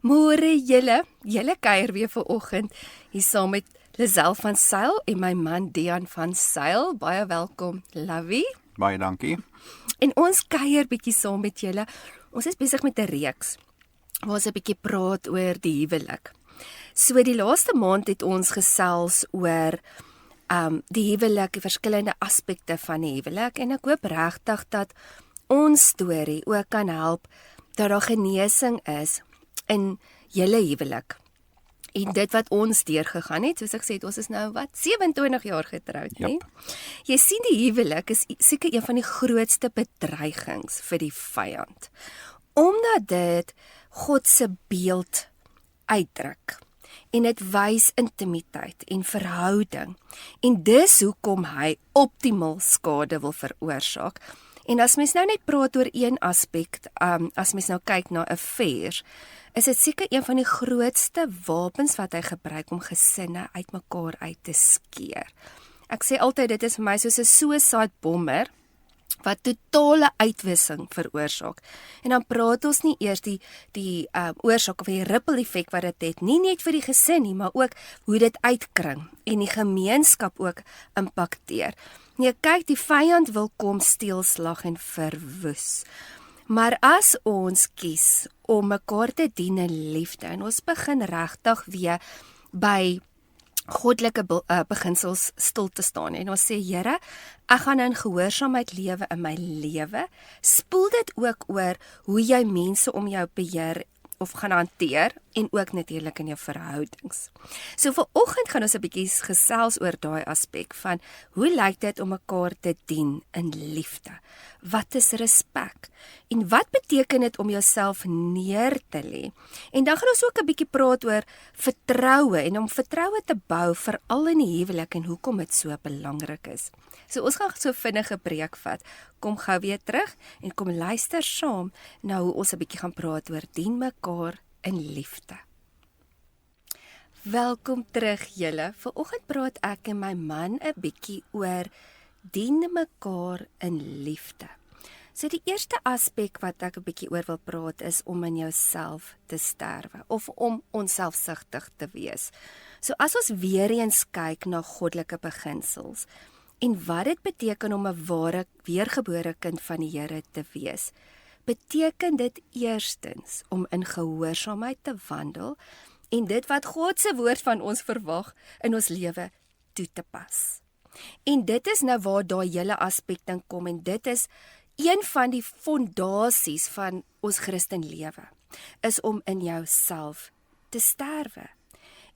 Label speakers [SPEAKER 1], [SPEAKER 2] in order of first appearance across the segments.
[SPEAKER 1] Môre julle kuier weer vanoggend hier saam met Lisel van Sail en my man Dean van Sail. Baie welkom, Lovey.
[SPEAKER 2] Baie dankie.
[SPEAKER 1] En ons kuier bietjie saam met julle. Ons is besig met 'n reeks waar ons 'n bietjie praat oor die huwelik. So die laaste maand het ons gesels oor die huwelik, die verskillende aspekte van die huwelik en ek hoop regtig dat ons storie ook kan help dat daar genesing is in julle huwelik. En dit wat ons deurgegaan het, soos ek sê, ons is nou 27 jaar getroud,
[SPEAKER 2] Yep.
[SPEAKER 1] né? Jy sien die huwelik is seker een van die grootste bedreigings vir die vyand. Omdat dit God se beeld uitdruk. En dit wys intimiteit en verhouding. En dis hoekom hy optimaal skade wil veroorsaak. En as mens nou net praat oor een aspek, as mens nou kyk na affairs, is dit seker een van die grootste wapens wat hy gebruik om gesinne uitmekaar uit te skeer. Ek sê altyd dit is vir my soos 'n suicide bomber wat totale uitwissing veroorsaak. En dan praat ons nie eers die oorsaak of die ripple effek wat dit het, nie net vir die gesin nie, maar ook hoe dit uitkring en die gemeenskap ook impakteer. Nee, kyk, die vyand wil kom steel, slag en verwoes. Maar as ons kies om mekaar te dien in liefde en ons begin regtig weer by goddelike beginsels stil te staan en ons sê, Here, ek gaan in gehoorsaamheid lewe in my lewe, spoel dit ook oor hoe jy mense om jou beheer of gaan hanteer en ook natuurlik in jou verhoudings. So vanoggend gaan ons 'n bietjie gesels oor daai aspek van hoe lyk dit om mekaar te dien in liefde? Wat is respek? En wat beteken dit om jouself neer te lê? En dan gaan ons ook 'n bietjie praat oor vertroue en om vertroue te bou veral in die huwelik en hoekom dit so belangrik is. So ons gaan so vinnige breek vat. Kom gou weer terug en kom luister saam na hoe ons 'n bietjie gaan praat oor dien mekaar in liefde. Welkom terug julle. Vanoggend praat ek en my man 'n bietjie oor dien mekaar in liefde. So die eerste aspek wat ek 'n bietjie oor wil praat is om in jouself te sterwe of om onselfsugtig te wees. So as ons weer eens kyk na goddelike beginsels en wat dit beteken om 'n ware weergebore kind van die Here te wees, beteken dit eerstens om in gehoorsaamheid te wandel en dit wat God se woord van ons verwag in ons lewe toe te pas. En dit is nou waar daai hele aspek dan kom en dit is een van die fondasies van ons Christenlewe, is om in jouself te sterwe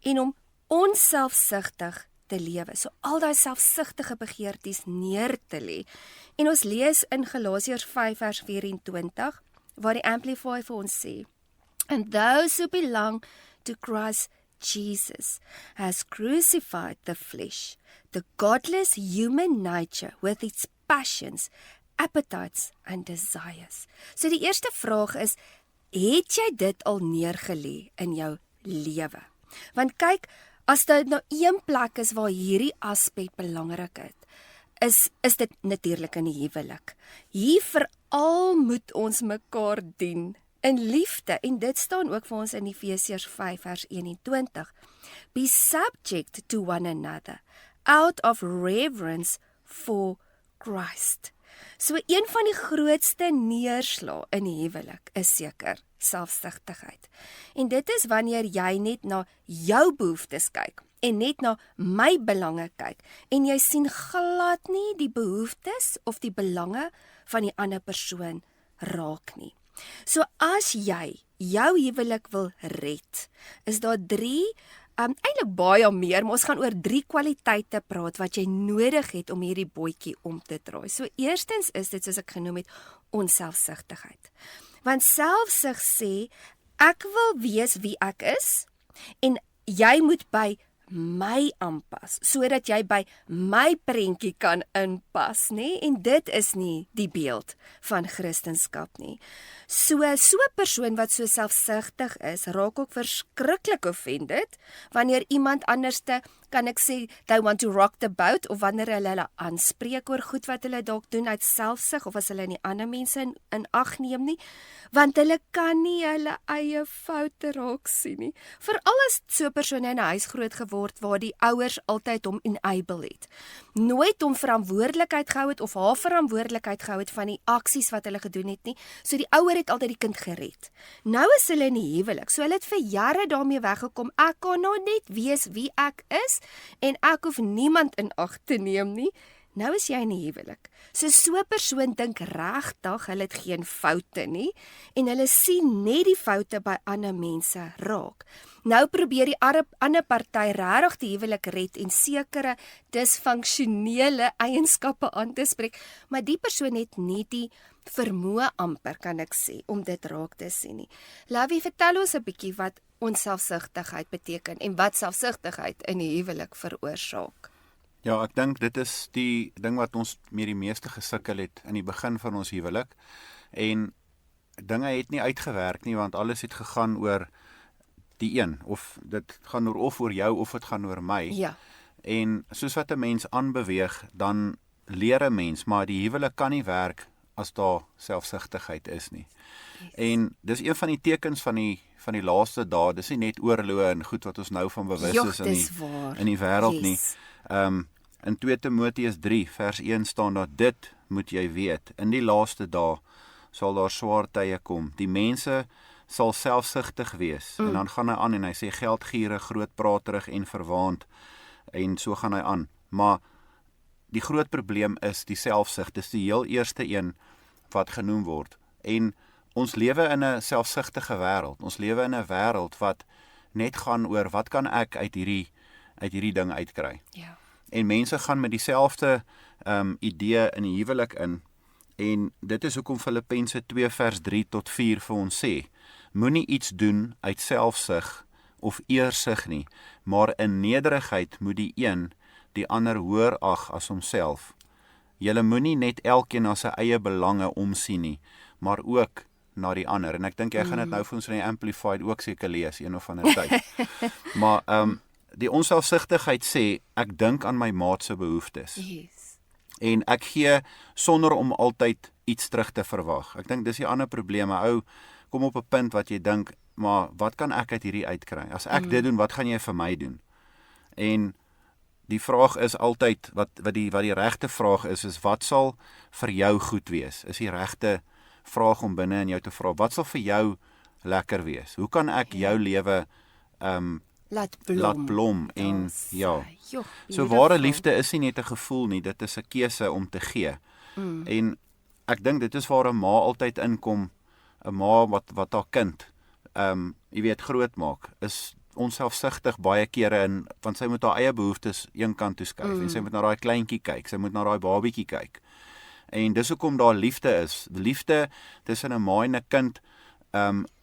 [SPEAKER 1] en om onselfsugtig te lewe. So al daai selfsugtige begeertes neer te lê. En ons lees in Galasiërs 5 vers 24 waar die Amplify vir ons sê, "And those who belong to Christ Jesus has crucified the flesh, the godless human nature with its passions, appetites and desires." So die eerste vraag is, het jy dit al neergelê in jou lewe? Want kyk, as dit nou een plek is waar hierdie aspek belangrik is dit natuurlik in die huwelik. Hier veral moet ons mekaar dien in liefde en dit staan ook vir ons in Efesiërs 5 vers 21. Be subject to one another out of reverence for Christ. So een van die grootste neerslae in die huwelik is seker selfsugtigheid. En dit is wanneer jy net na jou behoeftes kyk en net na my belange kyk en jy sien glad nie die behoeftes of die belange van die ander persoon raak nie. So as jy jou huwelik wil red, is daar 3 eintlik baie meer, maar ons gaan oor 3 kwaliteite praat wat jy nodig het om hierdie bootjie om te draai. So eerstens is dit, soos ek genoem het, onselfsugtigheid. Want selfsug sê, ek wil wees wie ek is, en jy moet by my aanpas, sodat jy by my prentjie kan inpas, nê? En dit is nie die beeld van Christendom nie. So 'n persoon wat so selfsugtig is, raak ook verskriklik offended wanneer iemand anderste kan ek sê, they want to rock the boat, of wanneer hulle aanspreek oor goed wat hulle dalk doen uit selfsug, of as hulle nie ander mense in ag neem nie, want hulle kan nie hulle eie foute raak sien nie. Veral as so 'n persoon in 'n huis groot geword waar die ouers altyd hom enable het. Nooit hom verantwoordelikheid gehou het of haar verantwoordelikheid gehou het van die aksies wat hulle gedoen het nie. So die ouer het altyd die kind gered. Nou is hulle in die huwelik. So hulle het vir jare daarmee weggekom. Ek kan nou net wees wie ek is en ek hoef niemand in ag te neem nie. Nou is jy in die huwelik. So 'n persoon dink regtig hulle het geen foute nie en hulle sien net die foute by ander mense raak. Nou probeer die ander party regtig die huwelik red en sekere disfunksionele eienskappe aan te spreek, maar die persoon het nie die vermoë amper, kan ek sê, om dit raak te sien nie. Lavie, vertel ons 'n bietjie wat onselfsugtigheid beteken en wat selfsugtigheid in die huwelik veroorsaak.
[SPEAKER 2] Ja, ek dink dit is die ding wat ons met die meeste gesukkel het in die begin van ons huwelik. En dinge het nie uitgewerk nie, want alles het gegaan oor die een, of dit gaan of oor jou of dit gaan oor my.
[SPEAKER 1] Ja.
[SPEAKER 2] En soos wat 'n mens aanbeweeg, dan leer 'n mens, maar die huwelik kan nie werk as daar selfsugtigheid is nie. Yes. En dis een van die tekens van die laaste dae, dis nie net oorloë en goed wat ons nou van bewus is in die wêreld nie. In 2 Timoteus 3 vers 1 staan daar: dit moet jy weet, in die laaste dae sal daar swaar tye kom. Die mense sal selfsugtig wees. En dan gaan hy aan en hy sê geldgierig, grootpraterig en verwaand. En so gaan hy aan. Maar die groot probleem is die selfsug. Dis die heel eerste een wat genoem word. En ons lewe in 'n selfsugtige wêreld. Ons lewe in 'n wêreld wat net gaan oor wat kan ek uit hierdie ding uitkry.
[SPEAKER 1] Ja.
[SPEAKER 2] En mense gaan met dieselfde idee in die huwelik in. En dit is hoekom Filippense 2 vers 3 tot 4 vir ons sê: moenie iets doen uit selfsug of eersug nie, maar in nederigheid moet die een die ander hoër ag as homself. Julle moenie net elkeen na sy eie belange omsien nie, maar ook na die ander. En ek dink jy gaan dit nou vir ons in die Amplified ook seker lees een of ander tyd. Maar die onselfsugtigheid sê ek dink aan my maat se behoeftes.
[SPEAKER 1] Yes.
[SPEAKER 2] En ek gee sonder om altyd iets terug te verwag. Ek dink dis die ander probleem. Ou kom op 'n punt wat jy dink, maar wat kan ek uit hierdie uitkry? As ek dit doen, wat gaan jy vir my doen? En die vraag is altyd wat die regte vraag is wat sal vir jou goed wees? Is die regte vraag om binne in jou te vra, wat sal vir jou lekker wees? Hoe kan ek jou lewe laat blom en ja. So ware liefde is nie net 'n gevoel nie, dit is 'n keuse om te gee. En ek dink dit is waar 'n ma altyd inkom, 'n ma wat haar kind jy weet groot maak, is onselfsugtig baie kere want sy moet haar eie behoeftes een kant toe skuif en sy moet na daai kleintjie kyk, sy moet na daai babietjie kyk. En dis hoekom daar liefde is. Liefde tussen 'n ma en 'n kind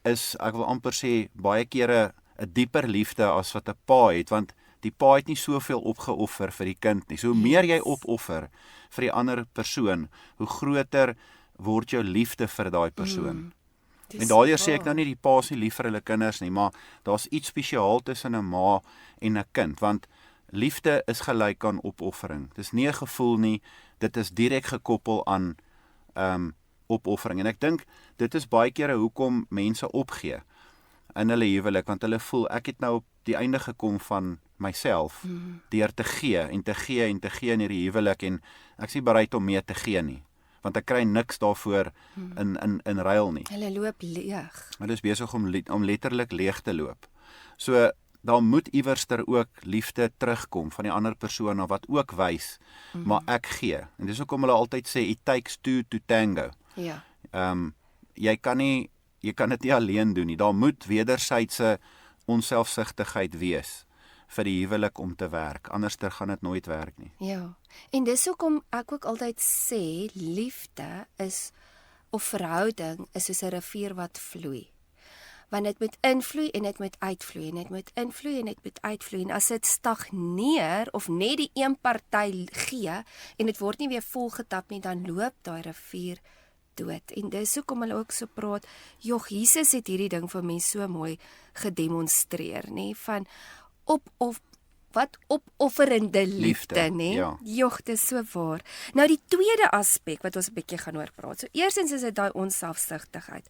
[SPEAKER 2] is, ek wil amper sê, baie kere 'n dieper liefde as wat 'n pa het, want die pa het nie soveel opgeoffer vir die kind nie. So hoe meer jy opoffer vir die ander persoon, hoe groter word jou liefde vir daai persoon. En daardeur sê ek nou nie die pa is nie lief vir hulle kinders nie, maar daar's iets spesiaal tussen 'n ma en 'n kind, want liefde is gelyk aan opoffering. Dis nie 'n gevoel nie, dit is direk gekoppel aan opoffering. En ek dink dit is baie kere hoekom mense opgee in hulle huwelik, want hulle voel ek het nou op die einde gekom van myself deur te gee en te gee en te gee in hierdie huwelik en ek is nie bereid om meer te gee nie, want ek kry niks daarvoor in ruil nie.
[SPEAKER 1] Hulle loop leeg.
[SPEAKER 2] Hulle is besig om letterlik leeg te loop. So daar moet iewerster ook liefde terugkom van die ander persoon wat ook wys, maar ek gee. En dis hoekom hulle altyd sê it takes two to tango.
[SPEAKER 1] Ja.
[SPEAKER 2] Jy kan dit nie alleen doen nie. Daar moet wederwysige onselfsugtigheid wees vir die huwelik om te werk. Anderster gaan dit nooit werk nie.
[SPEAKER 1] Ja. En dis hoekom ek ook altyd sê liefde is of verhouding is soos 'n rivier wat vloei. Want dit moet invloei en dit moet uitvloei en dit moet invloei en dit moet uitvloei. En as dit stagneer of net die een party gee en dit word nie weer volgetap nie, dan loop daai rivier dood. En dis hoekom hulle ook so praat, joh, Jesus het hierdie ding vir mense so mooi gedemonstreer, nê, van wat opofferende liefde,
[SPEAKER 2] Liefde,
[SPEAKER 1] nê?
[SPEAKER 2] ja.
[SPEAKER 1] Jogg, dis so waar. Nou die tweede aspek wat ons 'n bietjie gaan oor praat. So eerstens is dit daai onselfsugtigheid.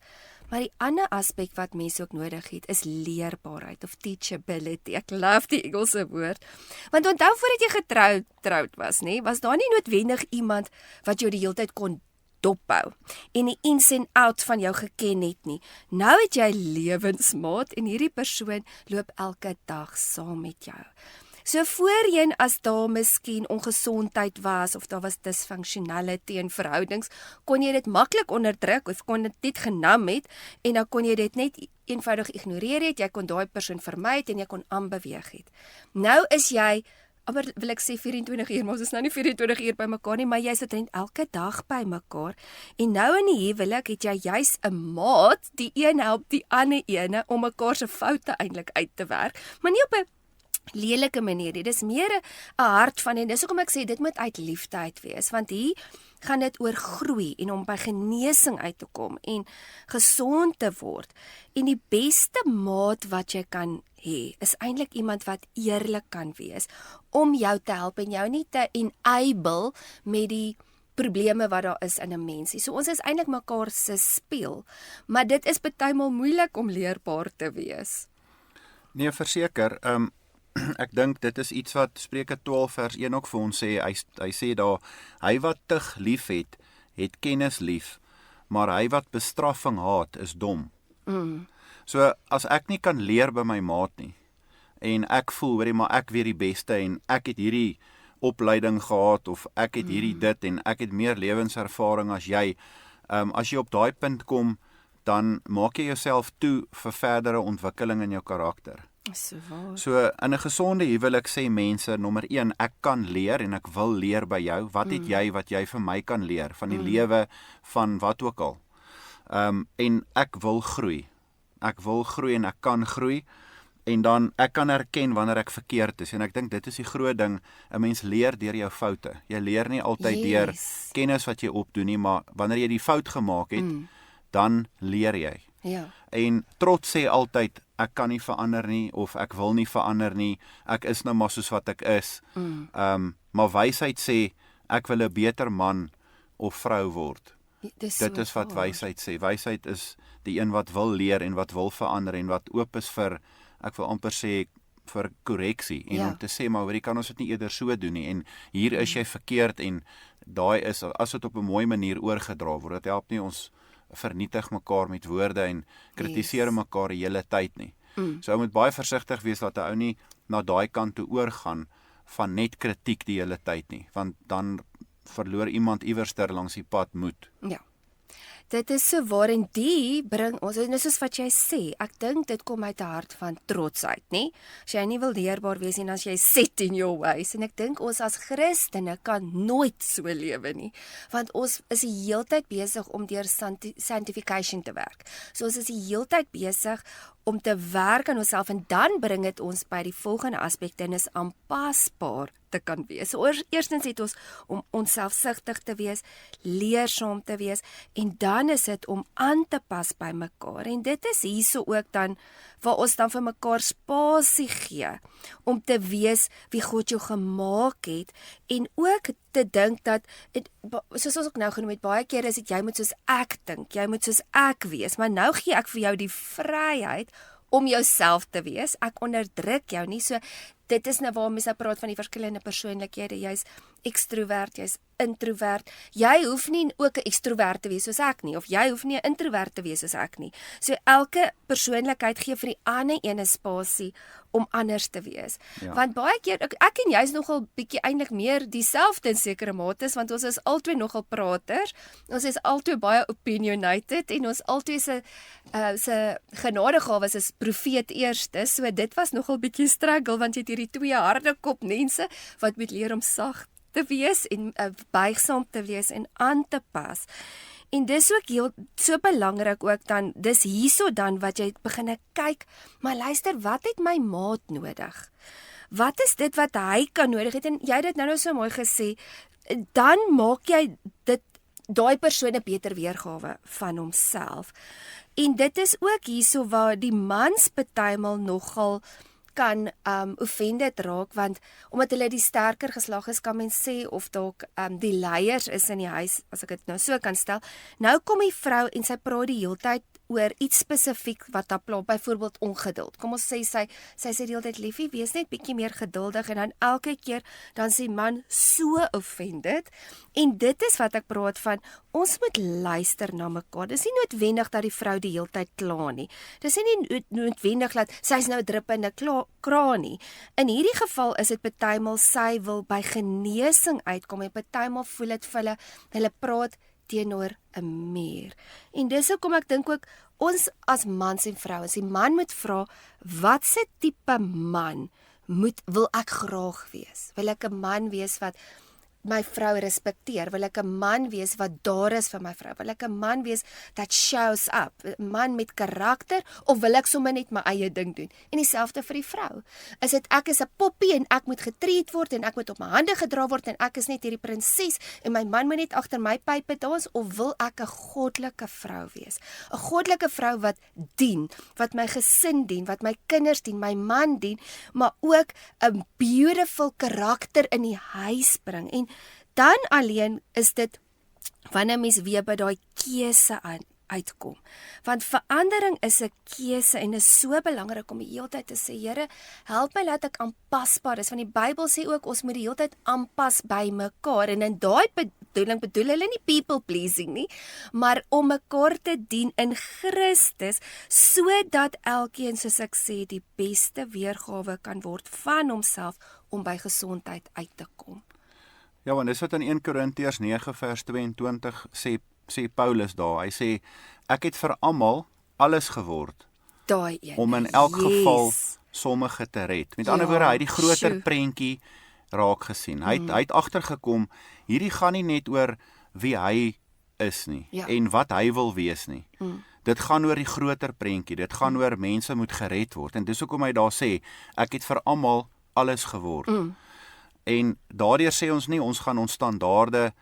[SPEAKER 1] Maar die ander aspek wat mense ook nodig het, is leerbaarheid of teachability. Ek love die Engelse woord. Want onthou voordat jy getroud was, nê, was daar nie noodwendig iemand wat jou die hele tyd kon dophou en die ins en outs van jou geken het nie. Nou het jy lewensmaat en hierdie persoon loop elke dag saam met jou. So voorheen as daar miskien ongesondheid was of daar was dysfunksionality in verhoudings, kon jy dit maklik onderdruk of kon dit net genam het en dan kon jy dit net eenvoudig ignoreer het, jy kon daai persoon vermy het en jy kon aanbeweeg het. Nou is jy maar wil ek sê 24 uur, maar ons is nou nie 24 uur by mekaar nie, maar jy sit net elke dag by mekaar. En nou in die huwelik het jy juis 'n maat, die een help die ander ene om mekaar se foute eintlik uit te werk, maar nie op 'n lelike manier nie. Dis meer 'n hart van en dis hoekom ek sê dit moet uit liefde uit wees, want hier gaan dit oor groei en om by genesing uit te kom en gesond te word. En die beste maat wat jy kan hê, is eintlik iemand wat eerlik kan wees om jou te help en jou nie te enable met die probleme wat daar is in 'n mensie. So ons is eintlik mekaar se spieël, maar dit is partymal moeilik om leerbaar te wees.
[SPEAKER 2] Nee, verseker, ek dink dit is iets wat Spreuke 12 vers 1 ook vir ons sê. Hy sê daar, hy wat tug lief het kennis lief, maar hy wat bestraffing haat, is dom. So, as ek nie kan leer by my maat nie, en ek voel, weet jy, maar ek weet die beste, en ek het hierdie opleiding gehad, of ek het hierdie dit, en ek het meer lewenservaring as jy, as jy op daai punt kom, dan maak jy jouself toe vir verdere ontwikkeling in jou karakter.
[SPEAKER 1] So waar.
[SPEAKER 2] So, in 'n gesonde huwelik sê mense, nommer 1, ek kan leer en ek wil leer by jou. Wat het jy wat jy vir my kan leer van die lewe van wat ook al. En ek wil groei. Ek wil groei en ek kan groei. En dan ek kan erken wanneer ek verkeerd is en ek dink dit is die groot ding. 'n Mens leer deur jou foute. Jy leer nie altyd deur kennis wat jy opdoen nie, maar wanneer jy die fout gemaak het, dan leer jy.
[SPEAKER 1] Ja.
[SPEAKER 2] En trots sê altyd ek kan nie verander nie of ek wil nie verander nie. Ek is nou maar soos wat ek is. Maar wysheid sê ek wil 'n beter man of vrou word. Dit is wat wysheid sê. Wysheid is die een wat wil leer en wat wil verander en wat oop is vir, ek wil amper sê, vir korreksie en om te sê, maar hoorie, kan ons dit nie eerder so doen nie en hier is jy verkeerd en daai is, as dit op 'n mooi manier oorgedra word, dit help nie ons vernietig mekaar met woorde en kritiseer mekaar die hele tyd nie. So ou moet baie versigtig wees dat 'n ou nie na daai kant toe oorgaan van net kritiek die hele tyd nie, want dan verloor iemand iewerster langs die pad moed.
[SPEAKER 1] Ja. Dit is so waar en die bring ons, en soos wat jy sê, ek dink dit kom uit 'n hart van trots uit, nie? As jy nie wil leerbaar wees en as jy set in your ways, en ek dink ons as Christene kan nooit so lewe nie, want ons is die heeltyd besig om deur sanctification te werk. So ons is die heeltyd besig om te werk aan onsself en dan bring dit ons by die volgende aspekte en is aanpasbaar te kan wees. So eerstens het ons om onsselfsugtig te wees, leersaam te wees en dan is dit om aan te pas by mekaar. En dit is hierso ook dan waar ons dan vir mekaar spasie gee om te wees wie God jou gemaak het en ook te dink dat soos ons ook nou genoem het, baie keer is dit jy moet soos ek dink, jy moet soos ek wees, maar nou gee ek vir jou die vryheid om jouself te wees. Ek onderdruk jou nie. So dit is nou waar mense nou praat van die verskillende persoonlikhede. Jy's ekstrovert, jy's introvert. Jy hoef nie ook 'n ekstrovert te wees soos ek nie, of jy hoef nie 'n introvert te wees soos ek nie. So elke persoonlikheid gee vir die ander ene spasie om anders te wees. Ja. Want baie keer ek en jy is nogal bietjie eintlik meer dieselfde in sekere mates, want ons is albei nogal praters. Ons is albei baie opinionated en ons albei se genadegawes is profeet eerste. So dit was nogal bietjie struggle want jy het hierdie twee harde kop mense wat moet leer om sag te wees en buigsaam te wees en aan te pas. En dis ook heel so belangrik ook dan, dis hierso dan wat jy begin kyk, maar luister, wat het my maat nodig? Wat is dit wat hy kan nodig het? En jy het dit nou so mooi gesê, dan maak jy daai persoon 'n beter weergawe van homself. En dit is ook hierso waar die mans partymal nogal kan offended raak, want omdat hulle die sterker geslag is, kan mens sê, of dalk die leiers is in die huis, as ek dit nou so kan stel. Nou kom die vrou en sy praat die heeltyd oor iets spesifiek wat haar pla, byvoorbeeld ongeduld. Kom ons sê sy sê die hele tyd, liefie, wees net bietjie meer geduldig, en dan elke keer dan sê man so offended. En dit is wat ek praat van, ons moet luister na mekaar. Dis nie noodwendig dat die vrou die hele tyd kla nie. Dis nie noodwendig dat sy's nou druppende kraan nie. In hierdie geval is dit partymal sy wil by genesing uitkom, en partymal voel dit vir hulle praat teenoor 'n muur. En dis hoekom ek dink ook, ons as mans en vrouens, die man moet vra, wat se tipe man wil ek graag wees? Wil ek 'n man wees wat my vrou respekteer? Wil ek 'n man wees wat daar is vir my vrou? Wil ek 'n man wees that shows up? 'n man met karakter, of wil ek sommer net my eie ding doen? En dieselfde vir die vrou. Is dit ek is 'n poppie en ek moet getreat word en ek moet op my hande gedra word en ek is net hierdie prinses en my man moet net agter my pype dans, of wil ek 'n goddelike vrou wees? 'n Goddelike vrou wat dien, wat my gesin dien, wat my kinders dien, my man dien, maar ook 'n beautiful karakter in die huis bring. En dan alleen is dit wanneer mens weer by daai keuse uitkom. Want verandering is 'n keuse, en is so belangrik om die hele tyd te sê, Here, help my dat ek aanpasbaar is, want die Bybel sê ook ons moet die hele tyd aanpas by mekaar, en in daai bedoel hulle nie people pleasing nie, maar om mekaar te dien in Christus, sodat elkeen, soos ek sê, die beste weergawe kan word van homself om by gesondheid uit te kom.
[SPEAKER 2] Ja, want dis wat in 1 Korintiërs 9 vers 22 sê Paulus daar. Hy sê, ek het vir almal alles geword,
[SPEAKER 1] Daai een,
[SPEAKER 2] om in elk geval sommige te red. Met ander woorde, hy het die groter prentjie raak gesien. Hy het agtergekom, hierdie gaan nie net oor wie hy is nie, en wat hy wil wees nie. Dit gaan oor die groter prentjie, dit gaan oor mense moet gered word, en dis hoekom hy daar sê, ek het vir almal alles geword. En daardeur sê ons nie, ons gaan ons standaarde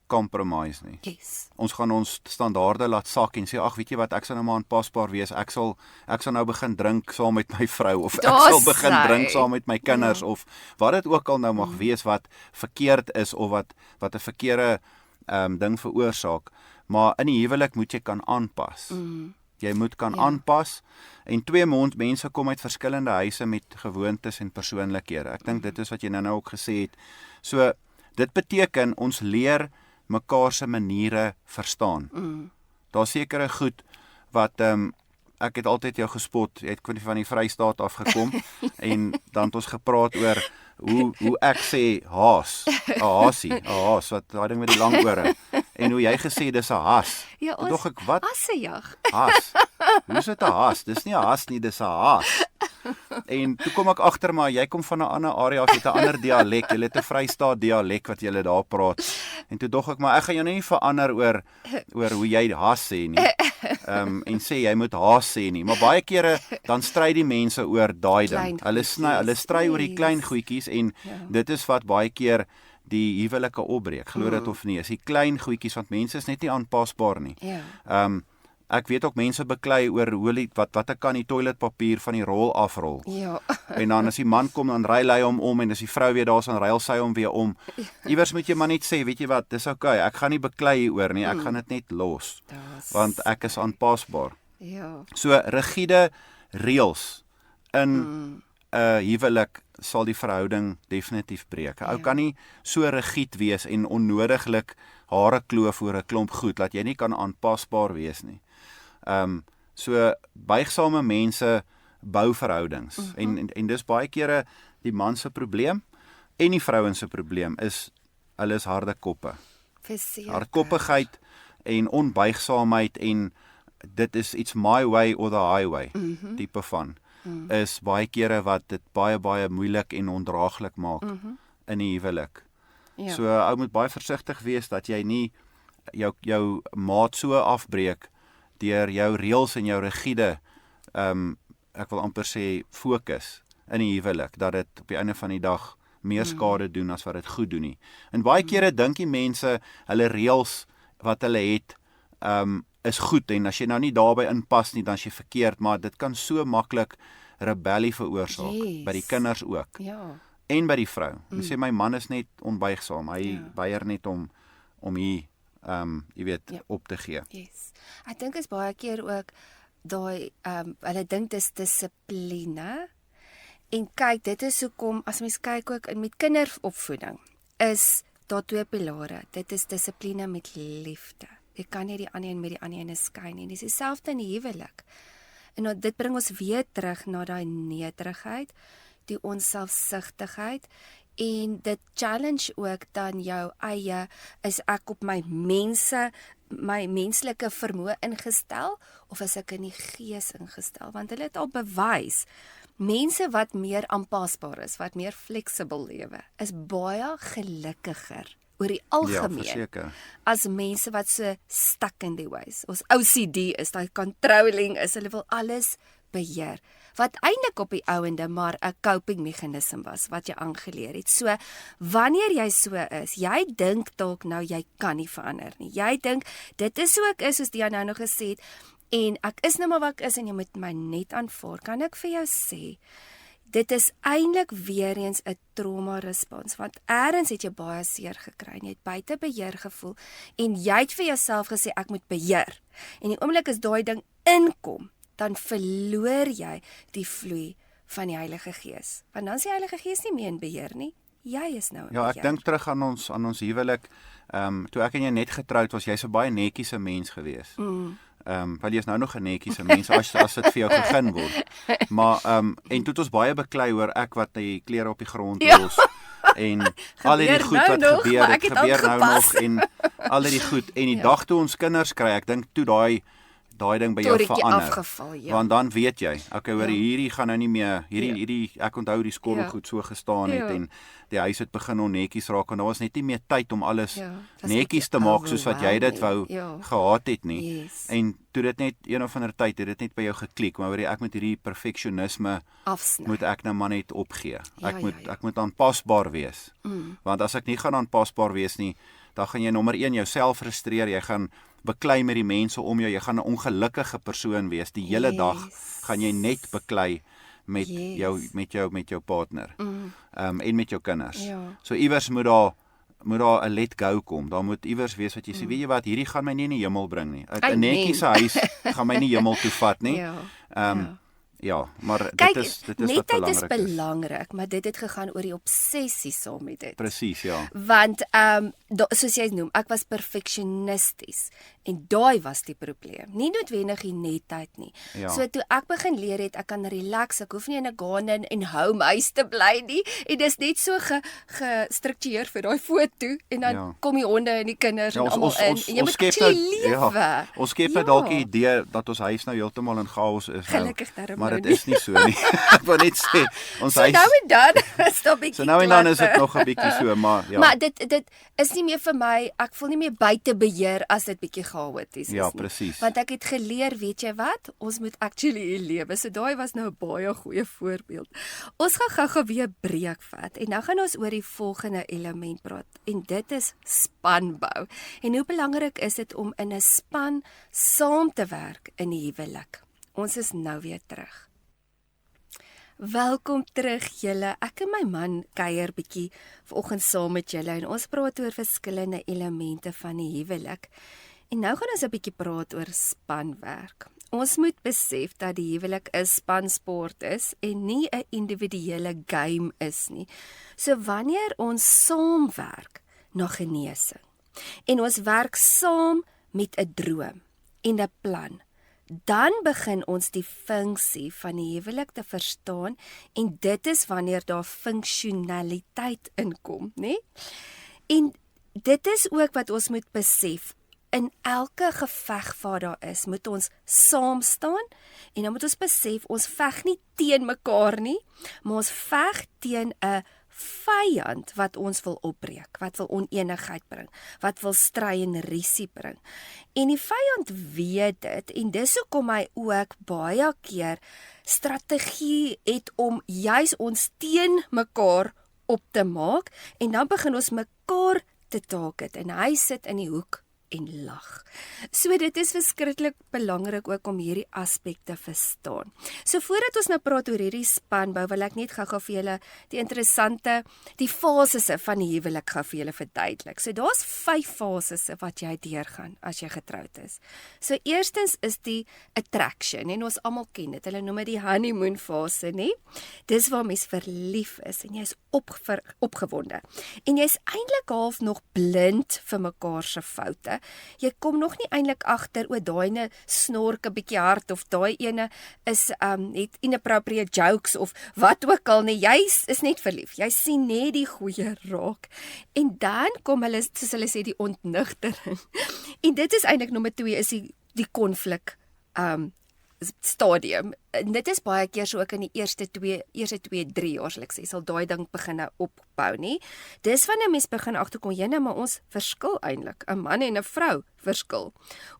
[SPEAKER 2] compromise nie.
[SPEAKER 1] Yes.
[SPEAKER 2] Ons gaan ons standaarde laat sak en sê, ag, weet jy wat, ek sal nou maar aanpasbaar wees, ek sal nou begin drink saam met my vrou, of ek sal begin drink saam met my kinders, of wat dit ook al nou mag wees wat verkeerd is, of wat 'n verkeerde ding veroorsaak, maar in die huwelik moet jy kan aanpas. Jy moet kan aanpas, en twee mense kom uit verskillende huise met gewoontes en persoonlikhede. Ek dink dit is wat jy nou ook gesê het. So, dit beteken, ons leer mekaar se maniere verstaan. Daar's sekere goed wat, ek het altyd jou gespot, jy het van die Vrystaat afgekom, en dan het ons gepraat oor, hoe ek sê, haas, 'n haas, wat daai ding met die lang ore, en hoe jy gesê, dis 'n haas.
[SPEAKER 1] Ja, ons hassejag.
[SPEAKER 2] Haas, hoe is dit 'n haas? Dis nie 'n haas nie, dis 'n haas. En toe kom ek agter, maar jy kom van 'n ander area, jy het 'n ander dialek, jy het 'n Vrystaat dialek wat jy daar praat. En toe dog ek, maar ek gaan jou nie verander oor hoe jy haas sê nie. En sê jy moet haas sê nie, maar baie kere dan stry die mense oor daai ding. Hulle stry oor die klein goedjies, en dit is wat baie keer die huwelike opbreek, glo dit of nie, is die klein goedjies, want mense is net nie aanpasbaar nie. Ek weet ook mense beklei oor wat ek kan die toiletpapier van die rol afrol. En dan as die man kom, dan ruil hy hom om, en as die vrou weer daar is, dan ruil sy hom weer om. Iewers moet jy maar net sê, weet jy wat, dis okay, ek gaan nie beklei oor nie, ek gaan dit net los, want ek is aanpasbaar. So, rigiede reëls in 'n huwelik sal die verhouding definitief breek. Ou kan nie so rigied wees en onnodiglik hare kloof oor 'n klomp goed, dat jy nie kan aanpasbaar wees nie. So buigsame mense bou verhoudings, en dis baie kere die man se probleem en die vrouens se probleem is, hulle is harde koppe. Hardkoppigheid en onbuigsaamheid, en dit is iets my way or the highway, tipe van, is baie kere wat dit baie moeilik en ondraaglik maak in die huwelik. So ou moet baie versigtig wees dat jy nie jou maat so afbreek deur jou reëls en jou rigiede, ek wil amper sê fokus in die huwelik, dat dit op die einde van die dag meer skade doen as wat dit goed doen nie. En baie kere dink die mense, hulle reëls wat hulle het, is goed, en as jy nou nie daarby inpas nie, dan is jy verkeerd, maar dit kan so maklik rebellie veroorsaak,
[SPEAKER 1] Yes.
[SPEAKER 2] by die kinders ook,
[SPEAKER 1] Ja.
[SPEAKER 2] en by die vrou. Hy sê, my man is net onbuigsaam, hy
[SPEAKER 1] Ja.
[SPEAKER 2] weier net om hier, jy weet,
[SPEAKER 1] Ja.
[SPEAKER 2] op te gee.
[SPEAKER 1] Yes. Ek dink is baie keer ook daai hulle dink dis dissipline. En kyk, dit is hoekom as mens kyk ook met kinderopvoeding is daar 2 pilare. Dit is dissipline met liefde. Jy kan nie die ander een met die ander een skei nie. Dis dieselfde in die huwelik. En dit bring ons weer terug na daai nederigheid, die onselfsugtigheid en dit challenge ook dan jou eie, is ek op my menslike vermoë ingestel of is ek in die gees ingestel? Want hulle het al bewys, mense wat meer aanpasbaar is, wat meer flexible lewe, is baie gelukkiger oor die algemeen.
[SPEAKER 2] Ja, verseker.
[SPEAKER 1] As mense wat so stuck in die ways. Ons OCD is, daai controlling is, hulle wil alles beheer. Wat eintlik op die ouende maar 'n coping meganisme was wat jy aangeleer het. So wanneer jy so is, jy dink dalk nou jy kan nie verander nie. Jy dink dit is so ek is, soos Diana nou nog gesê het, en ek is nou maar wat ek is en jy moet my net aanvaar. Kan ek vir jou sê, dit is eintlik weer eens 'n trauma respons, want eers het jy baie seer gekry en jy het buite beheer gevoel en jy het vir jouself gesê ek moet beheer. En die oomblik as daai ding inkom, dan verloor jy die vloei van die Heilige Gees. Want dan is die Heilige Gees nie meer in beheer nie. Jy is nou in
[SPEAKER 2] Ja, ek
[SPEAKER 1] beheer.
[SPEAKER 2] dink terug aan ons huwelik. Toe ek en jy net getroud was, jy's 'n baie netjiese mens gewees. Wel jy is nou nog 'n netjiese mens as dit vir jou gegeen word. Maar en toe het ons baie beklei oor ek wat die klere op die grond los. En al die goed
[SPEAKER 1] nou
[SPEAKER 2] wat
[SPEAKER 1] nog,
[SPEAKER 2] gebeur,
[SPEAKER 1] maar
[SPEAKER 2] dit
[SPEAKER 1] ek het
[SPEAKER 2] gebeur nou
[SPEAKER 1] aangepas.
[SPEAKER 2] nog en al die goed en die dag toe ons kinders kry, ek dink toe daai ding by jou
[SPEAKER 1] Torretjie
[SPEAKER 2] verander.
[SPEAKER 1] afgeval, ja.
[SPEAKER 2] Want dan weet jy, okay, hoor, hierdie gaan nou nie meer,
[SPEAKER 1] Ja.
[SPEAKER 2] hierdie ek onthou die skorrelgoed so gestaan het
[SPEAKER 1] Ja.
[SPEAKER 2] en die huis het begin onnetjies raak en daar was net nie meer tyd om alles
[SPEAKER 1] Ja, was
[SPEAKER 2] netjies te
[SPEAKER 1] bietjie
[SPEAKER 2] maak soos wat jy dit wou
[SPEAKER 1] overwhelming, ja.
[SPEAKER 2] gehad het nie.
[SPEAKER 1] Yes.
[SPEAKER 2] En toe dit net een of ander tyd het dit net by jou geklik, maar hoor jy, ek moet hierdie perfeksionisme
[SPEAKER 1] Afsny.
[SPEAKER 2] moet ek nou maar net opgee.
[SPEAKER 1] Ja,
[SPEAKER 2] Ek moet aanpasbaar wees. Want as ek nie gaan aanpasbaar wees nie, dan gaan jy nommer 1 jouself frustreer, jy gaan beklei met die mense om jou, jy gaan 'n ongelukkige persoon wees. Die hele dag gaan jy net beklei met jou partner. En met jou kinders.
[SPEAKER 1] Ja.
[SPEAKER 2] So iewers moet daar 'n let go kom. Daar moet iewers wees wat jy sê, weet jy wat, hierdie gaan my nie in die hemel bring nie. 'n netjiese huis gaan my nie hemel toe vat nie. Ja, maar
[SPEAKER 1] Kyk,
[SPEAKER 2] dit is wat
[SPEAKER 1] netheid is
[SPEAKER 2] belangrik is.
[SPEAKER 1] belangrik, maar dit het gegaan oor die obsessie saam met dit.
[SPEAKER 2] Presies, ja.
[SPEAKER 1] Want soos jy noem, ek was perfeksionisties en daai was die probleem. Nie noodwendig die netheid nie.
[SPEAKER 2] Ja.
[SPEAKER 1] So toe ek begin leer het, ek kan relax, ek hoef nie in 'n garden en home huis te bly nie. En dis net so gestruktureer vir daai foto en dan kom die honde en die kinders en almal in en jy moet actually lewe.
[SPEAKER 2] Ons skep dalk die idee dat ons huis nou heeltemal in chaos is nou.
[SPEAKER 1] Gelukkig daarom
[SPEAKER 2] Maar
[SPEAKER 1] nou
[SPEAKER 2] dit is nie so nie. Ek wil net sê ons
[SPEAKER 1] So
[SPEAKER 2] huis
[SPEAKER 1] nou en dan is daar 'n bietjie
[SPEAKER 2] So nou en dan is dit
[SPEAKER 1] klappe.
[SPEAKER 2] nog 'n bietjie so, maar ja.
[SPEAKER 1] Maar dit is nie meer vir my, ek voel nie meer buite beheer as dit bietjie chaoties is
[SPEAKER 2] Ja,
[SPEAKER 1] nie.
[SPEAKER 2] presies.
[SPEAKER 1] Want ek het geleer, weet jy wat, ons moet actually hier lewe. So daai was nou 'n baie goeie voorbeeld. Ons gaan gou-gou weer breek vat en nou gaan ons oor die volgende element praat en dit is spanbou. En hoe belangrik is dit om in 'n span saam te werk in die huwelik? Ons is nou weer terug. Welkom terug julle. Ek en my man kuier bietjie vanoggend saam met julle en ons praat oor verskillende elemente van die huwelik. En nou gaan ons 'n bietjie praat oor spanwerk. Ons moet besef dat die huwelik 'n spansport is en nie 'n individuele game is nie. So wanneer ons saamwerk na genesing en ons werk saam met 'n droom en 'n plan, dan begin ons die funksie van die huwelik te verstaan en dit is wanneer daar funksionaliteit inkom, né? En dit is ook wat ons moet besef. In elke geveg wat daar is, moet ons saam staan en dan moet ons besef ons veg nie teen mekaar nie, maar ons veg teen 'n vyand wat ons wil opbreek, wat wil oneenigheid bring, wat wil stry en risie bring. En die vyand weet dit en dis hoekom hy ook baie keer strategie het om juis ons teen mekaar op te maak en dan begin ons mekaar te target en hy sit in die hoek en lag. So dit is verskriklik belangrik ook om hierdie aspekte verstaan. So voordat ons nou praat oor hierdie spanbou, wil ek net gou-gou vir julle die fasese van die huwelik gou vir julle verduidelik. So daar's 5 fasese wat jy deurgaan as jy getroud is. So eerstens is die attraction, en ons almal ken dit. Hulle noem dit die honeymoon fase, nê? Dis waar mens verlief is en jy's opgewonde. En jy's eintlik half nog blind vir mekaar se foute. Jy kom nog nie eintlik agter o, daai ene snork 'n bietjie hard of daai ene is het inappropriate jokes of wat ook al nie. Jy is net verlief. Jy sien net die goeie raak. En dan kom hulle, soos hulle sê, die ontnigtering. En dit is eintlik nommer 2 is die konflik stadium. En dit is baie keer so ook in die eerste 2-3 jaar, sal ek sê, sal daai ding begin opbou, nie? Dis wanneer mens begin agterkom, maar ons verskil eintlik. 'n Man en 'n vrou verskil.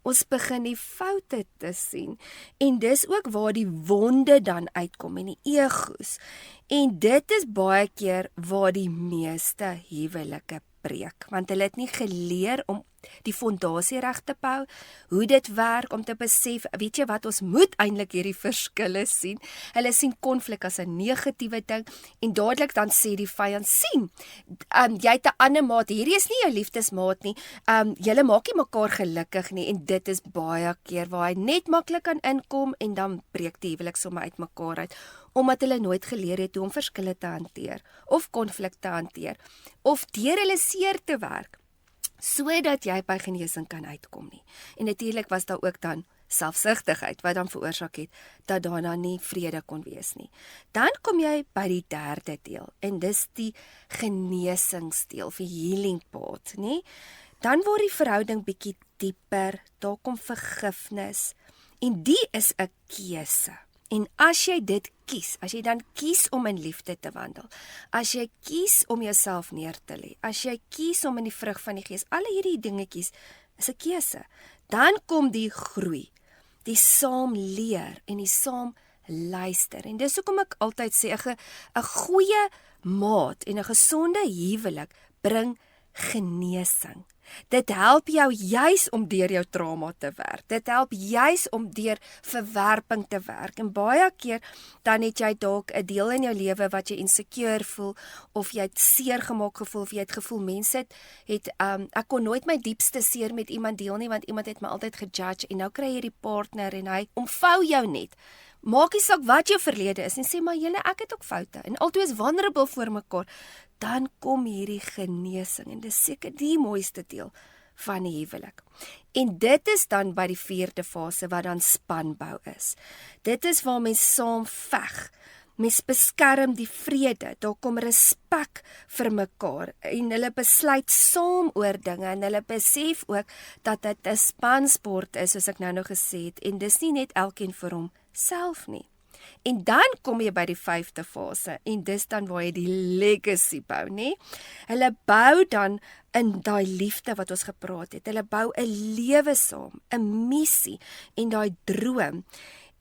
[SPEAKER 1] Ons begin die foute te sien. En dis ook waar die wonde dan uitkom en die egos. En dit is baie keer waar die meeste huwelike breek, want hulle het nie geleer om die fondasie reg te bou, hoe dit werk, om te besef, weet jy wat, ons moet eintlik hierdie verskille sien. Hulle sien konflik as 'n negatiewe ding, en dadelik dan sê die vyand, sien, jy het 'n ander maat, hierdie is nie jou liefdesmaat nie, julle maak nie mekaar gelukkig nie, en dit is baie keer waar hy net maklik kan inkom, en dan breek die huwelik sommer uit mekaar uit, omdat hulle nooit geleer het hoe om verskille te hanteer, of konflik te hanteer, of deur hulle seer te werk, sodat jy by genesing kan uitkom nie. En natuurlik was daar ook dan selfsugtigheid, wat dan veroorsaak het, dat daarna nie vrede kon wees nie. Dan kom jy by die 3de deel, en dis die genesingsdeel, vir healing part, nie? Dan word die verhouding bietjie dieper, daar kom vergifnis, en die is 'n keuse. En as jy dit kies, as jy dan kies om in liefde te wandel, as jy kies om jouself neer te lê, as jy kies om in die vrug van die Gees, alle hierdie dingetjies is 'n keuse, dan kom die groei, die saam leer en die saam luister. En dis hoekom ek altyd sê, 'n goeie maat en 'n gesonde huwelik bring genesing. Dit help jou juis om deur jou trauma te werk. Dit help juis om deur verwerping te werk. En baie keer dan het jy dalk 'n deel in jou lewe wat jy insecure voel, of jy het seer gemaak gevoel, of jy het gevoel mense het ek kon nooit my diepste seer met iemand deel nie, want iemand het my altyd gejudge, en nou kry jy die partner en hy omvou jou net. Maak nie saak wat jou verlede is, en sê maar julle, ek het ook foute, en altyd is vulnerable voor mekaar. Dan kom hierdie genesing, en dis seker die mooiste deel van die huwelik. En dit is dan by die 4de fase, wat dan spanbou is. Dit is waar mens saam veg. Mens beskerm die vrede, daar kom respek vir mekaar, en hulle besluit saam oor dinge, en hulle besef ook dat dit 'n spansport is, soos ek nou gesê het, en dis nie net elkeen vir hom self nie. En dan kom jy by die 5de fase, en dis dan waar jy die legacy bou, nie? Hulle bou dan in daai liefde wat ons gepraat het, hulle bou 'n lewe saam, 'n missie, en daai droom.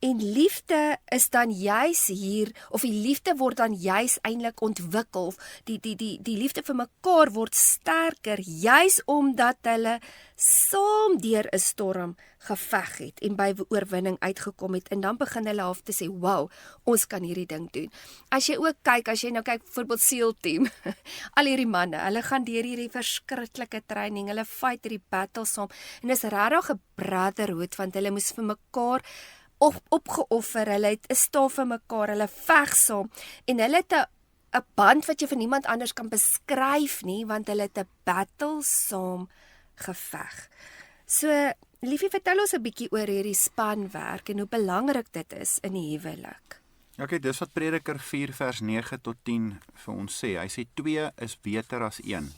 [SPEAKER 1] En liefde is dan juis hier, of die liefde word dan juis eintlik ontwikkel, of die liefde vir mekaar word sterker, juis omdat hulle saam deur 'n storm geveg het, en by oorwinning uitgekom het, en dan begin hulle half te sê, wow, ons kan hierdie ding doen. As jy nou kyk, byvoorbeeld SEAL team, al hierdie manne, hulle gaan deur hierdie verskriklike training, hulle fight hierdie battle saam, en dis regtig 'n brotherhood, want hulle moes vir mekaar opgeoffer, hulle het 'n staf vir mekaar, hulle veg saam, en hulle het 'n band wat jy vir niemand anders kan beskryf nie, want hulle het 'n battle saam geveg. So, liefie, vertel ons 'n bietjie oor hierdie spanwerk, en hoe belangrik dit is in die huwelik.
[SPEAKER 2] Okay, dis wat Prediker 4 vers 9 tot 10 vir ons sê. Hy sê 2 is beter as 1,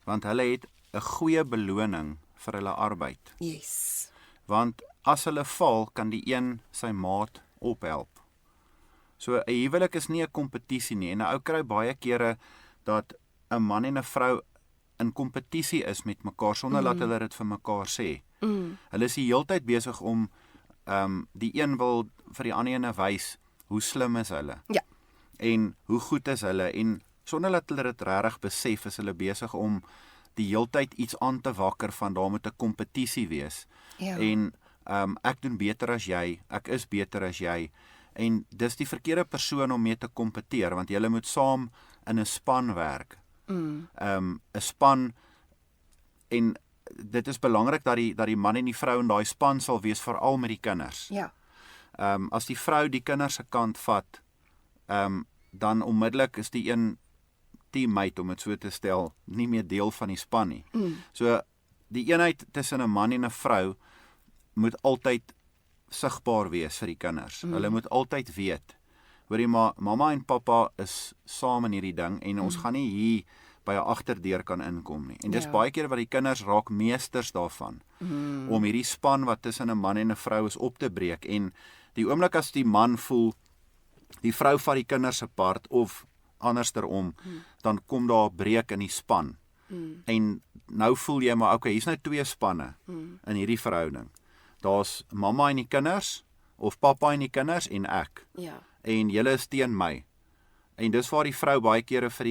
[SPEAKER 2] want hulle het 'n goeie beloning vir hulle arbeid.
[SPEAKER 1] Yes.
[SPEAKER 2] Want as hulle val, kan die een sy maat ophelp. So 'n huwelik is nie 'n kompetisie nie, en 'n ou kry baie kere dat 'n man en 'n vrou in kompetisie is met mekaar, sonder dat hulle dit vir mekaar sê. Hulle is die heeltyd besig om, die een wil vir die ander ene wys, hoe slim is hulle,
[SPEAKER 1] Ja.
[SPEAKER 2] en hoe goed is hulle, en sonder dat hulle dit regtig besef, is hulle besig om die heeltyd iets aan te wakker van daar moet 'n kompetisie wees.
[SPEAKER 1] Ja.
[SPEAKER 2] En ek doen beter as jy, ek is beter as jy. En dis die verkeerde persoon om mee te kompeteer, want julle moet saam in 'n span werk. 'n Span, en dit is belangrik dat die man en die vrou in daai span sal wees, veral met die kinders.
[SPEAKER 1] Ja.
[SPEAKER 2] As die vrou die kinders se kant vat, dan onmiddellik is die een teammate, om dit so te stel, nie meer deel van die span nie. So die eenheid tussen 'n man en 'n vrou moet altyd sigbaar wees vir die kinders. Hulle moet altyd weet, hoorie maar, mamma en pappa is saam in hierdie ding en ons gaan nie hier by 'n agterdeur kan inkom nie. En dis baie keer wat die kinders raak meesters daarvan, om hierdie span wat tussen 'n man en 'n vrou is op te breek. En die oomblik as die man voel, die vrou vat die kinders apart, of andersom, dan kom daar 'n breek in die span. En nou voel jy maar, okay, hier's nou 2 spanne in hierdie verhouding. Daar's mamma en die kinders, of pappa en die kinders, en ek.
[SPEAKER 1] Ja.
[SPEAKER 2] En julle is teen my. En dis waar die vrou baie kere vir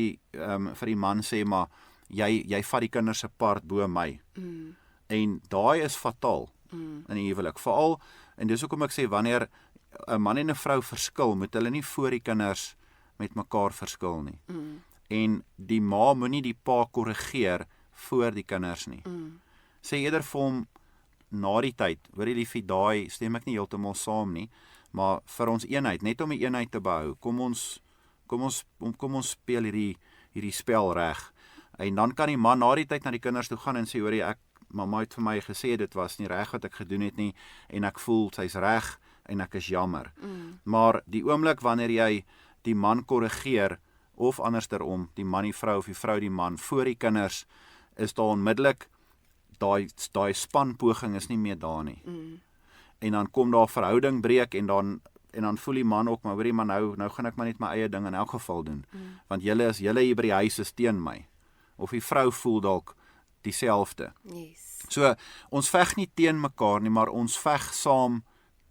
[SPEAKER 2] die man sê, maar jy vat die kinders apart bo my. En daai is fataal in die huwelik. Veral, en dis hoekom ek sê, wanneer 'n man en 'n vrou verskil, moet hulle nie voor die kinders met mekaar verskil nie. En die ma moenie die pa korrigeer voor die kinders nie. Sê eerder vir hom na die tyd, hoor jy liefie, daai stem ek nie heeltemal saam nie, maar vir ons eenheid, net om die eenheid te behou, kom ons speel hierdie spel reg. En dan kan die man na die tyd na die kinders toe gaan en sê, hoor, mamma het vir my gesê dit was nie reg wat ek gedoen het nie, en ek voel sy's reg en ek is jammer. Maar die oomblik wanneer jy die man korrigeer, of andersom, die man die vrou of die vrou die man, voor die kinders, is daar onmiddellik daai spanpoging is nie meer daar nie. En dan kom daar verhouding breek, en dan voel die man ook, maar hoorie, maar nou gaan ek maar net my eie ding in elk geval doen, want julle hier by die huis is teen my. Of die vrou voel dalk dieselfde.
[SPEAKER 1] Yes.
[SPEAKER 2] So, ons veg nie teen mekaar nie, maar ons veg saam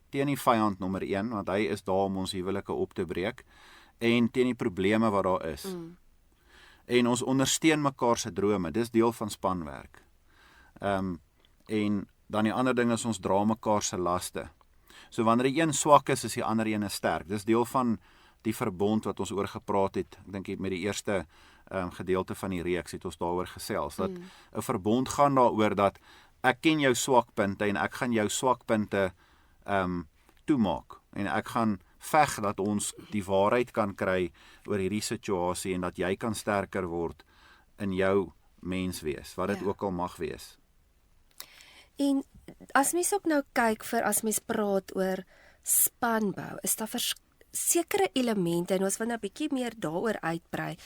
[SPEAKER 2] teen die vyand nommer 1, want hy is daar om ons huwelike op te breek, en teen die probleme wat daar is. En ons ondersteun mekaar se drome, dis deel van spanwerk. En dan die ander ding is, ons dra mekaar se laste. So wanneer die een swak is die ander een is sterk. Dis deel van die verbond wat ons oor gepraat het. Ek dink met die eerste gedeelte van die reeks het ons daaroor gesels, dat 'n verbond gaan daaroor dat ek ken jou swakpunte en ek gaan jou swakpunte toemaak, en ek gaan veg dat ons die waarheid kan kry oor hierdie situasie, en dat jy kan sterker word in jou menswees, wat dit ook al mag wees.
[SPEAKER 1] En as mens ook nou kyk vir, as mens praat oor spanbou, is daar sekere elemente, en ons wil nou 'n bietjie meer daaroor uitbrei,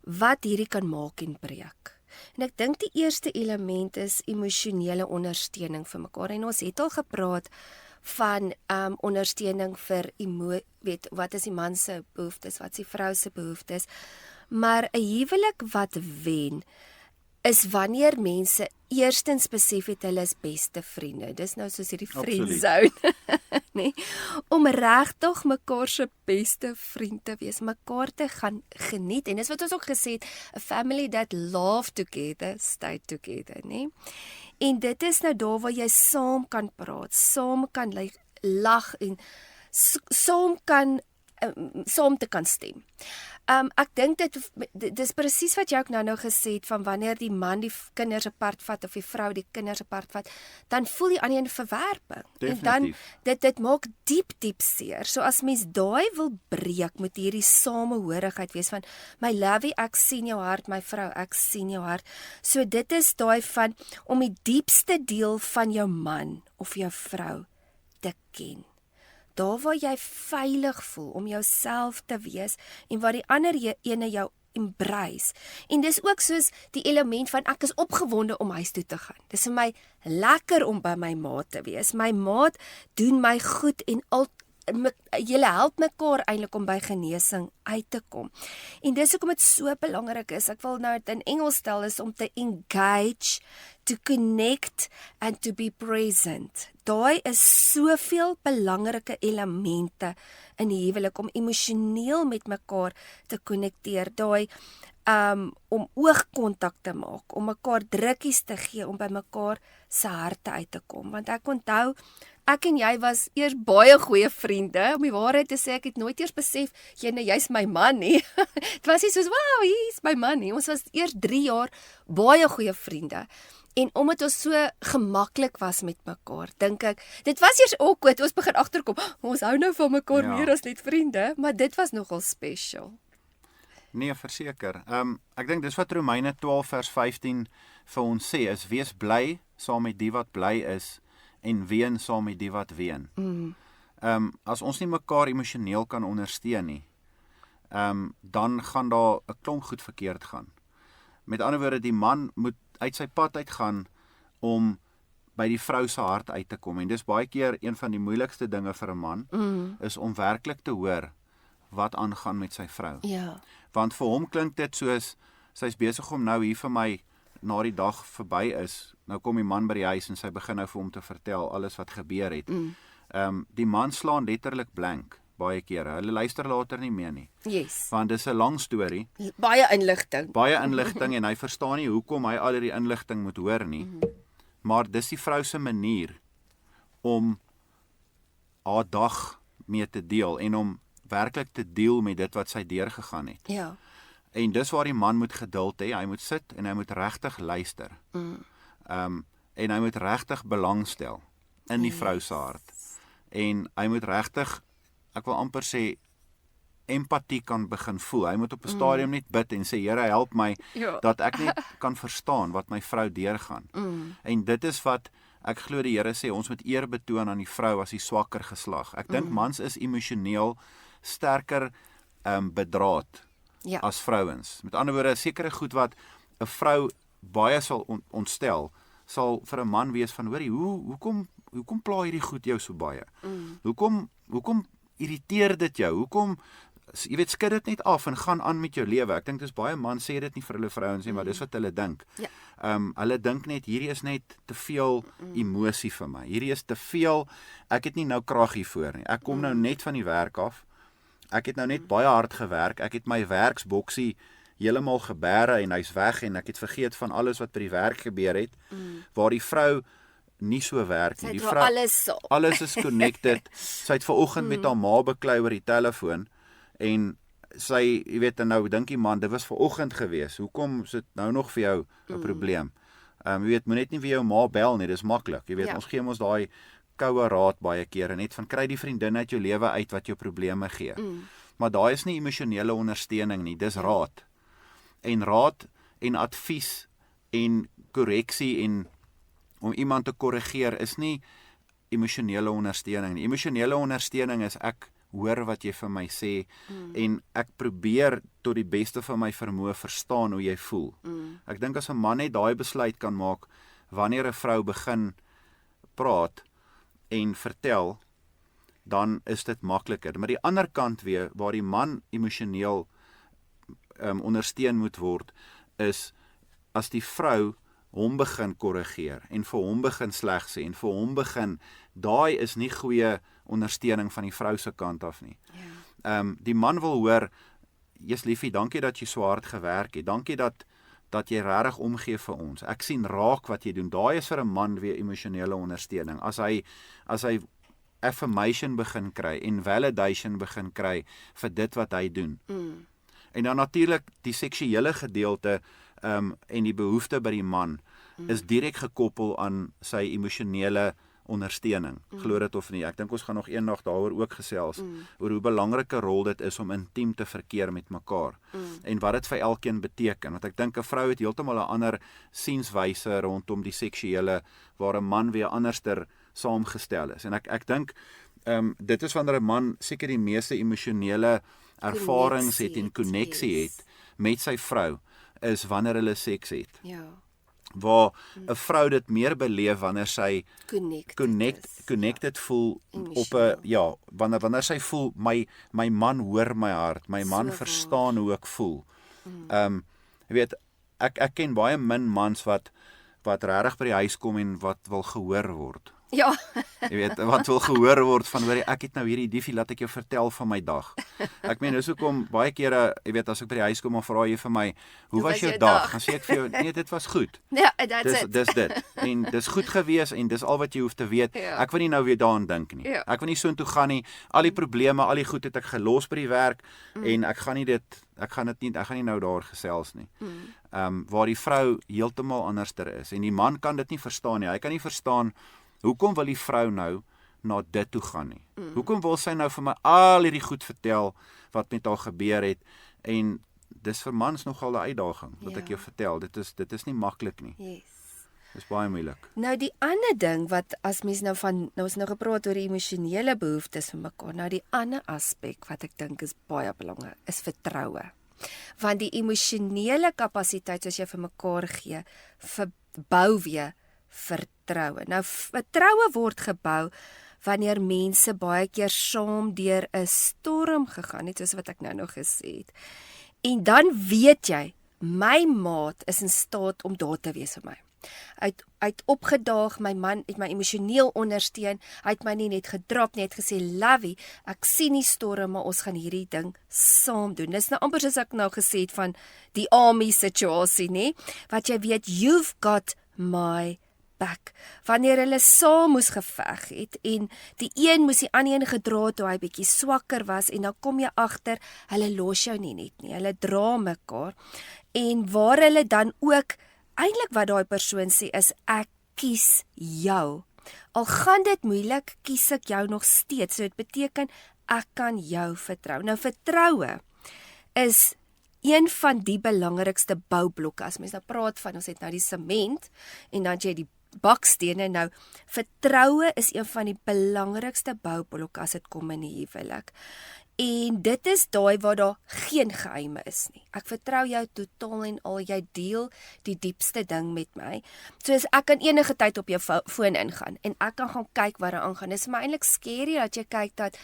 [SPEAKER 1] wat hierdie kan maak en breek. En ek dink die eerste element is emosionele ondersteuning vir mekaar. En ons het al gepraat van ondersteuning vir wat is die man se behoeftes, wat is die vrou se behoeftes. Maar 'n huwelik wat wen is wanneer mense eerstens besef het hulle is beste vriende. Dis nou soos hierdie friendzone, nee, om regtig mekaar se beste vriend te wees, mekaar te gaan geniet. En dis wat ons ook gesê het, a family that laugh together, stay together, nee. En dit is nou daar waar jy saam kan praat, saam kan lag en saam te kan stem. Ek dink dis presies wat jy ook nou gesê het, van wanneer die man die kinders apart vat of die vrou die kinders apart vat, dan voel die ander een verwerping.
[SPEAKER 2] Definitief.
[SPEAKER 1] En dan dit maak diep seer. So as mens daai wil breek, moet hierdie samehorigheid wees van, my lovey, ek sien jou hart, my vrou, ek sien jou hart. So dit is daai van om die diepste deel van jou man of jou vrou te ken. Daar waar jy veilig voel om jouself te wees en waar die ander ene jou embrace. En dis ook soos die element van ek is opgewonde om huis toe te gaan. Dis vir my lekker om by my maat te wees. My maat doen my goed en julle help mekaar eintlik om by genesing uit te kom. En dis hoekom dit so belangrik is. Ek wil nou dit in Engels stel, is om te engage to connect and to be present. Daai is soveel belangrike elemente in die huwelik om emosioneel met mekaar te konnekteer. Daai om oogkontak te maak, om mekaar drukkies te gee, om by mekaar se harte uit te kom. Want ek onthou, ek en jy was eers baie goeie vriende. Om die waarheid te sê, ek het nooit eers besef, jy's my man nie. Dit was nie soos, wow, hy's my man nie. Ons was eers 3 jaar baie goeie vriende. En omdat ons so gemaklik was met mekaar, dink ek, dit was eers awkward, ons begin agterkom, ons hou nou van mekaar meer as net vriende, maar dit was nogal special.
[SPEAKER 2] Nee, verseker. Ek dink dis wat Romeine 12 vers 15 vir ons sê, is wees bly saam met die wat bly is, en ween saam met die wat ween. As ons nie mekaar emosioneel kan ondersteun nie, dan gaan daar 'n klomp goed verkeerd gaan. Met ander woorde, die man moet uit sy pad uitgaan om by die vrou se hart uit te kom. En dis baie keer een van die moeilikste dinge vir 'n man, is om werklik te hoor wat aangaan met sy vrou.
[SPEAKER 1] Ja.
[SPEAKER 2] Want vir hom klink dit soos, sy's besig om nou hier vir my, na die dag verby is, nou kom die man by die huis en sy begin nou vir hom te vertel alles wat gebeur het. Die man slaan letterlik blank baie kere. Hulle luister later nie meer nie.
[SPEAKER 1] Yes.
[SPEAKER 2] Want dis 'n lang storie.
[SPEAKER 1] Baie inligting.
[SPEAKER 2] Baie inligting en hy verstaan nie hoekom hy al hierdie inligting moet hoor nie. Maar dis die vrou se manier om haar dag mee te deel en om werklik te deel met dit wat sy deurgegaan het.
[SPEAKER 1] Ja.
[SPEAKER 2] En dis waar die man moet geduld hê. Hy moet sit en hy moet regtig luister. En hy moet regtig belangstel in die vrou se hart. En hy moet regtig, ek wil amper sê, empatie kan begin voel. Hy moet op 'n stadium net bid en sê, Here, help my, dat ek net kan verstaan wat my vrou deurgaan. En dit is wat ek glo die Here sê, ons moet eer betoon aan die vrou as die swakker geslag. Ek dink mans is emosioneel sterker bedraad as vrouens. Met ander woorde, sekere goed wat 'n vrou baie sal ontstel, sal vir 'n man wees van, hoorie, hoekom pla hierdie goed jou so baie? Hoekom irriteer dit jou? Hoekom, jy weet, skud dit net af en gaan aan met jou lewe. Ek dink dis baie man sê dit nie vir hulle vrouens nie, maar dis wat hulle dink.
[SPEAKER 1] Ja.
[SPEAKER 2] Hulle dink net, hierdie is net te veel emosie vir my. Hierdie is te veel, ek het nie nou krag hiervoor nie. Ek kom nou net van die werk af. Ek het nou net baie hard gewerk. Ek het my werksboksie heeltemal geberre en hy's weg en ek het vergeet van alles wat by die werk gebeur het. Waar die vrou nie so werk nie. Die vrou, alles is connected. Sy het vanoggend met haar ma beklei oor die telefoon en sy, jy weet, en nou dink die man, dit was vanoggend gewees. Hoekom is dit nou nog vir jou 'n probleem? Jy weet, moet net nie vir jou ma bel nie, dis maklik. Jy weet, ons gee ons daai koue raad baie kere, net van kry die vriendin uit jou lewe uit wat jou probleme gee. Maar daai is nie emosionele ondersteuning nie, dis raad. En raad en advies en korreksie en om iemand te korrigeer is nie emosionele ondersteuning nie. Emosionele ondersteuning is ek hoor wat jy vir my sê en ek probeer tot die beste van my vermoë verstaan hoe jy voel. Ek dink as 'n man net daai besluit kan maak wanneer 'n vrou begin praat en vertel, dan is dit makliker. Maar die ander kant weer, waar die man emosioneel ondersteun moet word, is as die vrou hom begin korrigeer en vir hom begin sleg sê en vir hom begin, daai is nie goeie ondersteuning van die vrou se kant af nie. Die man wil hoor, jy's liefie, dankie dat jy so hard gewerk het, dankie dat jy regtig omgee vir ons. Ek sien raak wat jy doen. Daai is vir 'n man weer emosionele ondersteuning. As hy affirmation begin kry en validation begin kry vir dit wat hy doen. En dan natuurlik die seksuele gedeelte en die behoefte by die man is direk gekoppel aan sy emosionele ondersteuning. Glo dit of nie. Ek dink ons gaan nog eendag daaroor ook gesels oor hoe belangrike rol dit is om intiem te verkeer met mekaar en wat dit vir elkeen beteken. Want ek dink 'n vrou het heeltemal 'n ander sienswyse rondom die seksuele waar 'n man weer anderster saamgestel is. En ek dink dit is wanneer 'n man seker die meeste emosionele ervarings het en koneksie het met sy vrou is wanneer hulle seks het.
[SPEAKER 1] Ja.
[SPEAKER 2] Waar 'n vrou dit meer beleef wanneer sy connected voel op 'n wanneer sy voel my man hoor my hart, my man verstaan hoe ek voel. Jy weet, ek ken baie min mans wat wat regtig by die huis kom en wat wil gehoor word.
[SPEAKER 1] Ja.
[SPEAKER 2] Jy weet, wat wil gehoor word van, hoor ek het nou hierdie diefie, laat ek jou vertel van my dag. Ek meen, dis hoekom baie kere, jy weet, as ek by die huis kom, dan vra jy vir my, hoe was jou dag? Dan sê ek vir jou, nee, dit was goed.
[SPEAKER 1] Ja, that's it.
[SPEAKER 2] Dis dit. En dis goed gewees en dis al wat jy hoef te weet.
[SPEAKER 1] Ja.
[SPEAKER 2] Ek wil nie nou weer daaraan dink nie.
[SPEAKER 1] Ja.
[SPEAKER 2] Ek wil nie soontoe gaan nie. Al die probleme, al die goed het ek gelos by die werk en ek gaan nie nou daar gesels nie. Waar die vrou heeltemal anderster is en die man kan dit nie verstaan nie. Hy kan nie verstaan hoekom wil die vrou nou na dit toe gaan nie. Hoekom wil sy nou vir my al hierdie goed vertel wat met haar gebeur het en dis vir mans nogal 'n uitdaging wat ek jou vertel. Dit is nie maklik nie.
[SPEAKER 1] Yes.
[SPEAKER 2] Dis baie moeilik.
[SPEAKER 1] Nou die ander ding wat as mens nou ons nou gepraat oor die emosionele behoeftes vir mekaar. Nou die ander aspek wat ek dink is baie belangrik is vertroue. Want die emosionele kapasiteit soos jy vir mekaar gee, verbou weer vertroue. Nou vertroue word gebou wanneer mense baie keer saam deur 'n storm gegaan het, soos wat ek nou nog gesê het. En dan weet jy, my maat is in staat om daar te wees vir my. Hy het opgedaag, my man het my emosioneel ondersteun. Hy het my nie net gedrap nie, het gesê, "Lovey, ek sien die storm, maar ons gaan hierdie ding saam doen." Dis nou amper soos ek nou gesê het van die army situasie, nê? Wat jy weet, you've got my back. Wanneer hulle saam moes geveg het en die een moes die ander een gedra het toe hy bietjie swakker was en dan kom jy agter, hulle los jou nie net nie. Hulle dra mekaar en waar hulle dan ook eintlik wat daai persoon sê is ek kies jou. Al gaan dit moeilik, kies ek jou nog steeds. So dit beteken ek kan jou vertrou. Nou vertroue is een van die belangrikste boublokke. As mens nou praat van ons het nou die sement en dan jy die bakstene. Nou vertroue is een van die belangrikste boublokke as dit kom in die huwelik. En dit is daai waar daar geen geheime is nie. Ek vertrou jou totaal en al, jy deel die diepste ding met my. Soos ek kan enige tyd op jou foon ingaan en ek kan gaan kyk wat daar aangaan. Dit is my eintlik scary dat jy kyk dat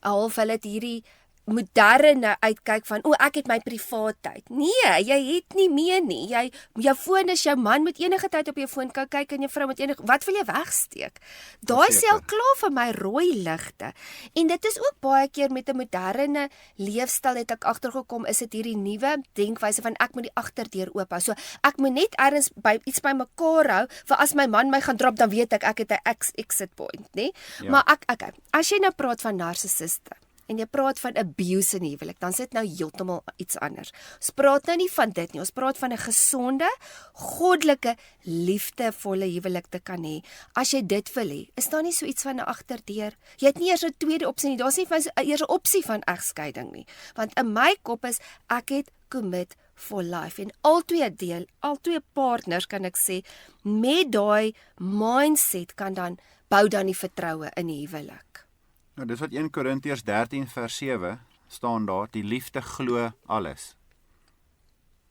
[SPEAKER 1] half hulle het hierdie moderne uitkyk van ek het my privaat tyd. Nee, jy het nie meer nie. Jou foon is jou man moet enige tyd op jou foon kan kyk en jou vrou moet wat wil jy wegsteek? Daai sê al klaar vir my rooi ligte. En dit is ook baie keer met 'n moderne leefstyl het ek agtergekom is dit hierdie nuwe denkwyse van ek moet die agterdeur oop hou. So ek moet net ergens iets by mekaar hou vir as my man my gaan drop dan weet ek het 'n exit point, nê? Ja. Maar okay, as jy nou praat van narcissiste en jy praat van abuse in die huwelik, dan sit nou heeltemal iets anders. Ons praat nou nie van dit nie, ons praat van 'n gesonde, goddelike, liefdevolle huwelik te kan hê. As jy dit wil hê, is daar nie so iets van 'n agterdeur. Jy het nie eers 'n tweede opsie nie, daar's nie eers 'n opsie van egskeiding nie. Want in my kop is, ek het commit for life. En al twee partners kan ek sê, met daai mindset bou dan die vertroue in die huwelik.
[SPEAKER 2] Nou, dis wat 1 Korintiërs 13 vers 7 staan daar, die liefde glo alles.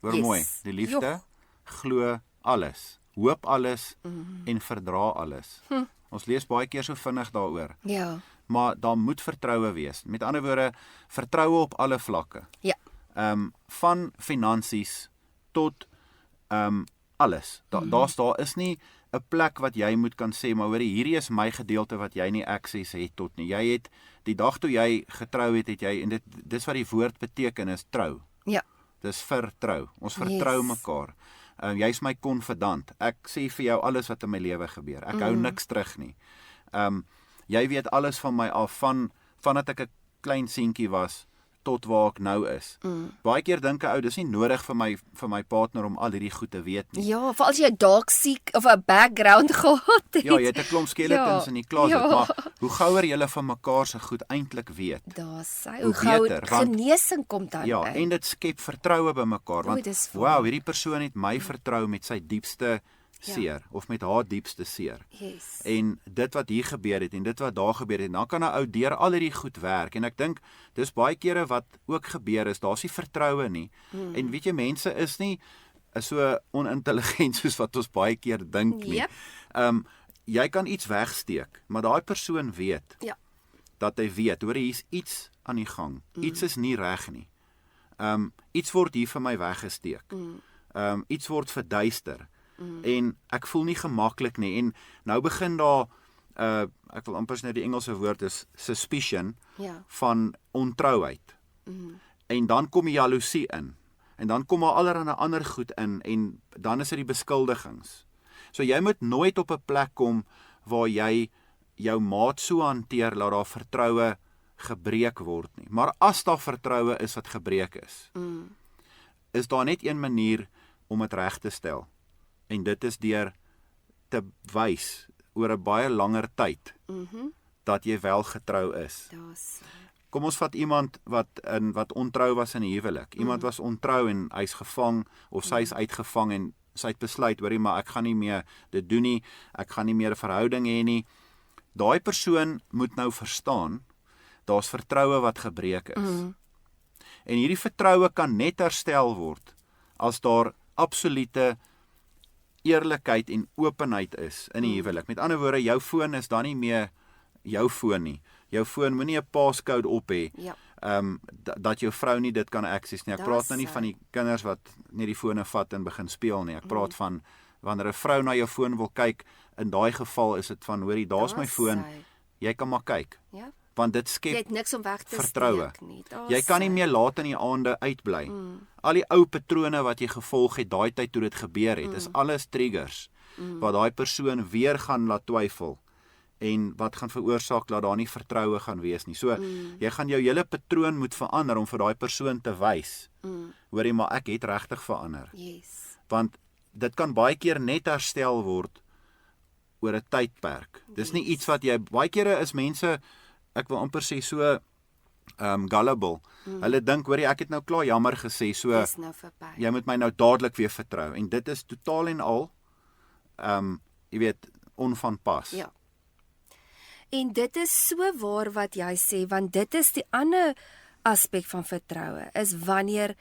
[SPEAKER 2] Hoor mooi, die liefde glo alles, hoop alles en verdra alles. Ons lees baie keer so vinnig daaroor.
[SPEAKER 1] Ja.
[SPEAKER 2] Maar daar moet vertroue wees. Met ander woorde, vertroue op alle vlakke.
[SPEAKER 1] Ja.
[SPEAKER 2] Van finansies tot alles. Daar is nie 'n plek wat jy moet kan sê, maar hoor, hierdie is my gedeelte wat jy nie access het tot nie. Jy het die dag toe jy getrou het jy en dis wat die woord beteken is trou.
[SPEAKER 1] Ja.
[SPEAKER 2] Dis vertrou. Ons vertrou mekaar. Jy's my konfidant. Ek sê vir jou alles wat in my lewe gebeur. Ek hou niks terug nie. Jy weet alles van my af vandat ek 'n klein seentjie was tot waar ek nou is. Baie keer dink 'n ou dis nie nodig vir my partner om al hierdie goed te weet nie.
[SPEAKER 1] Ja, veral as jy 'n dalk siek of 'n background gehad het.
[SPEAKER 2] Ja, jy het 'n klomp skeletons in die closet, maar hoe gouer julle van mekaar se goed eintlik weet.
[SPEAKER 1] Daar's hy. Hoe gou genesing kom dan.
[SPEAKER 2] Ja, en dit skep vertroue by mekaar want wow, hierdie persoon het my vertrou met sy diepste seer of met haar diepste seer.
[SPEAKER 1] Yes.
[SPEAKER 2] En dit wat hier gebeur het en dit wat daar gebeur het, dan kan 'n ou deur al hierdie goed werk en ek dink dis baie kere wat ook gebeur is, daar's nie vertroue nie. En weet jy, mense is nie so onintelligent soos wat ons baie keer dink nie.
[SPEAKER 1] Yep.
[SPEAKER 2] Jy kan iets wegsteek, maar daai persoon weet dat hy weet, hoor, hier's iets aan die gang. Iets is nie reg nie. Iets word hier vir my weggesteek. Iets word verduister. en ek voel nie gemaklik nie en nou begin daar ek wil amper nou die Engelse woord is suspicion van ontrouheid. En dan kom die jaloesie in. En dan kom daar allerlei ander goed in en dan is dit die beskuldigings. So jy moet nooit op 'n plek kom waar jy jou maat so hanteer dat daar vertroue gebreek word nie. Maar as daar vertroue is wat gebreek is daar net een manier om dit reg te stel. En dit is deur te wys oor 'n baie langer tyd dat jy wel getrou is. Kom ons vat iemand wat ontrou was in 'n huwelik. Iemand was ontrou en hy's gevang of sy is uitgevang en sy het besluit, hoorie, maar ek gaan nie meer dit doen nie. Ek gaan nie meer 'n verhouding hê nie. Daai persoon moet nou verstaan, daar's vertroue wat gebreek is. En hierdie vertroue kan net herstel word as daar absolute eerlikheid en openheid is in die huwelik. Met ander woorde, jou foon is dan nie meer jou foon nie. Jou foon moenie 'n passcode op hê. Dat jou vrou nie dit kan access nie. Ek praat nou nie van die kinders wat net die fone vat en begin speel nie. Ek praat van wanneer 'n vrou na jou foon wil kyk, in daai geval is dit van, hoorie, daar's my foon. Jy kan maar kyk. Want dit skep
[SPEAKER 1] jy het niks om weg te
[SPEAKER 2] vertroue.
[SPEAKER 1] steek nie.
[SPEAKER 2] Jy kan nie meer laat in die aande uitbly. Al die ou patrone wat jy gevolg het daai tyd toe dit gebeur het, is alles triggers wat daai persoon weer gaan laat twyfel en wat gaan veroorsaak dat daar nie vertroue gaan wees nie. So jy gaan jou hele patroon moet verander om vir daai persoon te wys. Hoorie, maar ek het regtig verander. Want dit kan baie keer net herstel word oor 'n tydperk. Dis nie iets wat jy baie kere is mense, ek wil amper sê so gullible. Hulle dink, hoorie, ek het nou klaar jammer gesê, so
[SPEAKER 1] nou
[SPEAKER 2] jy moet my nou dadelik weer vertrou. En dit is totaal en al jy weet, onvanpas.
[SPEAKER 1] En dit is so waar wat jy sê, want dit is die ander aspek van vertroue, is wanneer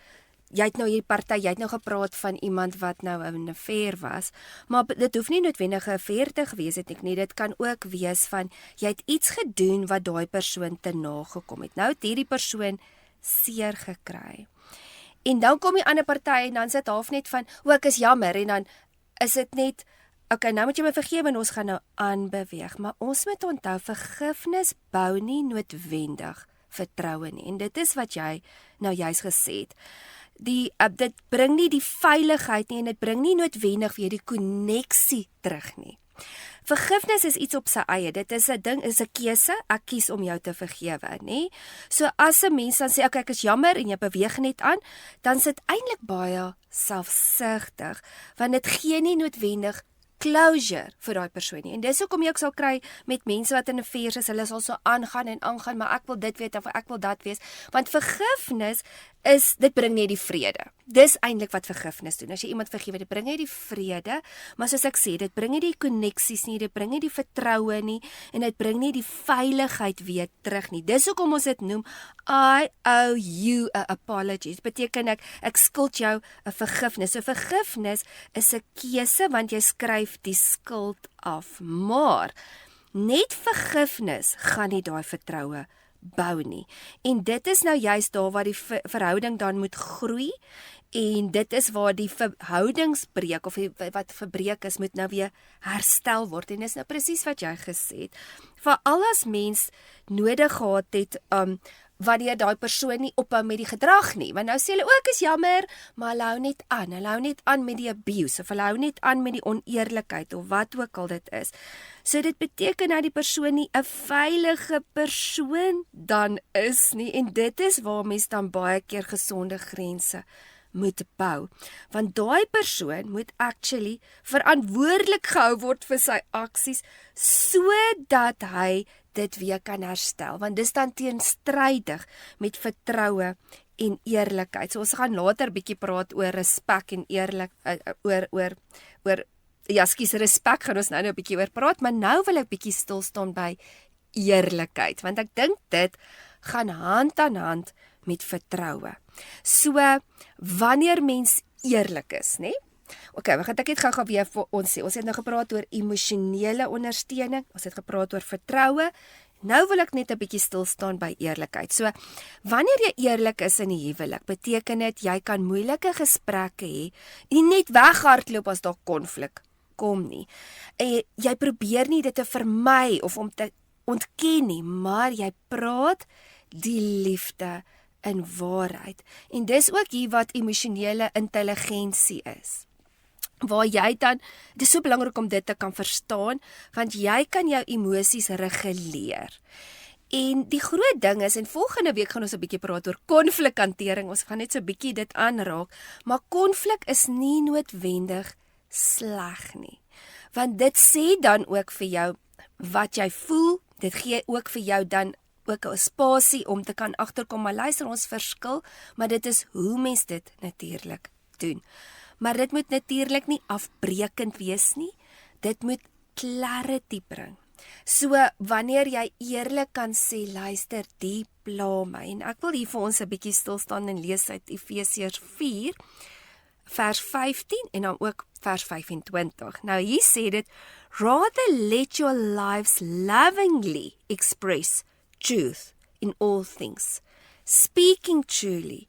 [SPEAKER 1] jy het nou hierdie party, jy het nou gepraat van iemand wat nou 'n affair was, maar dit hoef nie noodwendig 'n affair te gewees het nie. Dit kan ook wees van jy het iets gedoen wat daai persoon te nagekom het. Nou het hierdie persoon seer gekry. En dan kom die ander party en dan sit half net van, "O, ek is jammer," en dan is dit net, "Okay, nou moet jy my vergewe en ons gaan nou aanbeweeg." Maar ons moet onthou, vergifnis bou nie noodwendig vertroue nie. En dit is wat jy nou juis gesê het. Dit bring nie die veiligheid nie en dit bring nie noodwendig weer die koneksie terug nie. Vergifnis is iets op sy eie. Dit is 'n ding, is 'n keuse. Ek kies om jou te vergewe, nê? So as 'n mens dan sê, "Okay, ek is jammer," en jy beweeg net aan, dan is dit eintlik baie selfsugtig, want dit gee nie noodwendig closure vir daai persoon nie. En dis hoekom jy ook sal kry met mense wat in 'n affair is, hulle sal so aangaan en aangaan, maar ek wil dit weet of ek wil dat wees. Want vergifnis dit bring net die vrede. Dis eintlik wat vergifnis doen. As jy iemand vergewe, dit bring net die vrede, maar soos ek sê, dit bring nie die koneksies nie, dit bring nie die vertroue nie en dit bring nie die veiligheid weer terug nie. Dis hoekom ons dit noem I owe you a apology. Dit beteken ek skuld jou 'n vergifnis. So vergifnis is 'n keuse want jy skryf die skuld af. Maar net vergifnis gaan nie daai vertroue bou nie. En dit is nou juist daar waar die verhouding dan moet groei en dit is waar die verhoudingsbreek of wat verbreek is moet nou weer herstel word en dis nou presies wat jy gesê het. Veral as mens nodig gehad het wanneer daai persoon nie ophou met die gedrag nie. Want nou sê hulle, ek is jammer, maar hulle hou net aan. Hulle hou net aan met die abuse of hulle hou net aan met die oneerlikheid of wat ook al dit is. So dit beteken dat die persoon nie 'n veilige persoon dan is nie en dit is waar mens dan baie keer gesonde grense moet bou. Want daai persoon moet actually verantwoordelik gehou word vir sy aksies sodat hy dit weer kan herstel, want dis dan teenstrydig met vertroue en eerlikheid. So ons gaan later bietjie praat oor respek en eerlik respek gaan ons nou 'n bietjie oor praat, maar nou wil ek bietjie stil staan by eerlikheid, want ek dink dit gaan hand aan hand met vertroue. So wanneer mens eerlik is, nê? Okay, ek het gou weer vir ons sê. Ons het nou gepraat oor emosionele ondersteuning, ons het gepraat oor vertroue Nou wil ek net 'n bietjie stil staan by eerlikheid. So, wanneer jy eerlik is in die huwelik, beteken dit jy kan moeilike gesprekke hê en net weghardloop as daar konflik kom nie. En jy probeer nie dit te vermy of om te ontken nie, maar jy praat die liefde in waarheid. En dis ook hier wat emosionele intelligensie is. Waar jy dan, dit is so belangrik om dit te kan verstaan, want jy kan jou emosies reguleer. En die groot ding is, en volgende week gaan ons 'n bietjie praat oor konflikhantering, ons gaan net so 'n bietjie dit aanraak, maar konflik is nie noodwendig sleg nie. Want dit sê dan ook vir jou wat jy voel, dit gee ook vir jou dan ook 'n spasie om te kan agterkom, maar luister, ons verskil, maar dit is hoe mens dit natuurlik doen. Maar dit moet natuurlik nie afbreekend wees nie. Dit moet clarity bring. So wanneer jy eerlik kan sê, luister, die pla my. En ek wil hier vir ons 'n bietjie stil staan en lees uit Efesiërs 4 vers 15 en dan ook vers 25. Nou hier sê dit, rather let your lives lovingly express truth in all things, speaking truly,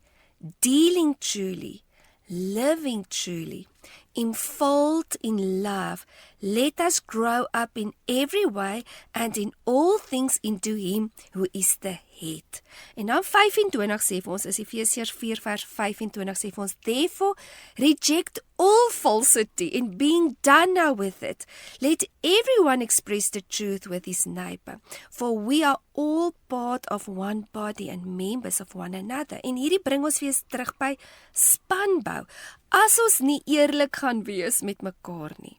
[SPEAKER 1] dealing truly, living truly, enfolded in love. Let us grow up in every way and in all things into him who is the head. En dan 25 sê vir ons, is Efesiërs 4 vers 25 sê vir ons, therefore reject all falsity and being done now with it. Let everyone express the truth with his neighbor, for we are all part of one body and members of one another. En hierdie bring ons weer terug by spanbou. As ons nie eerlik gaan wees met mekaar nie,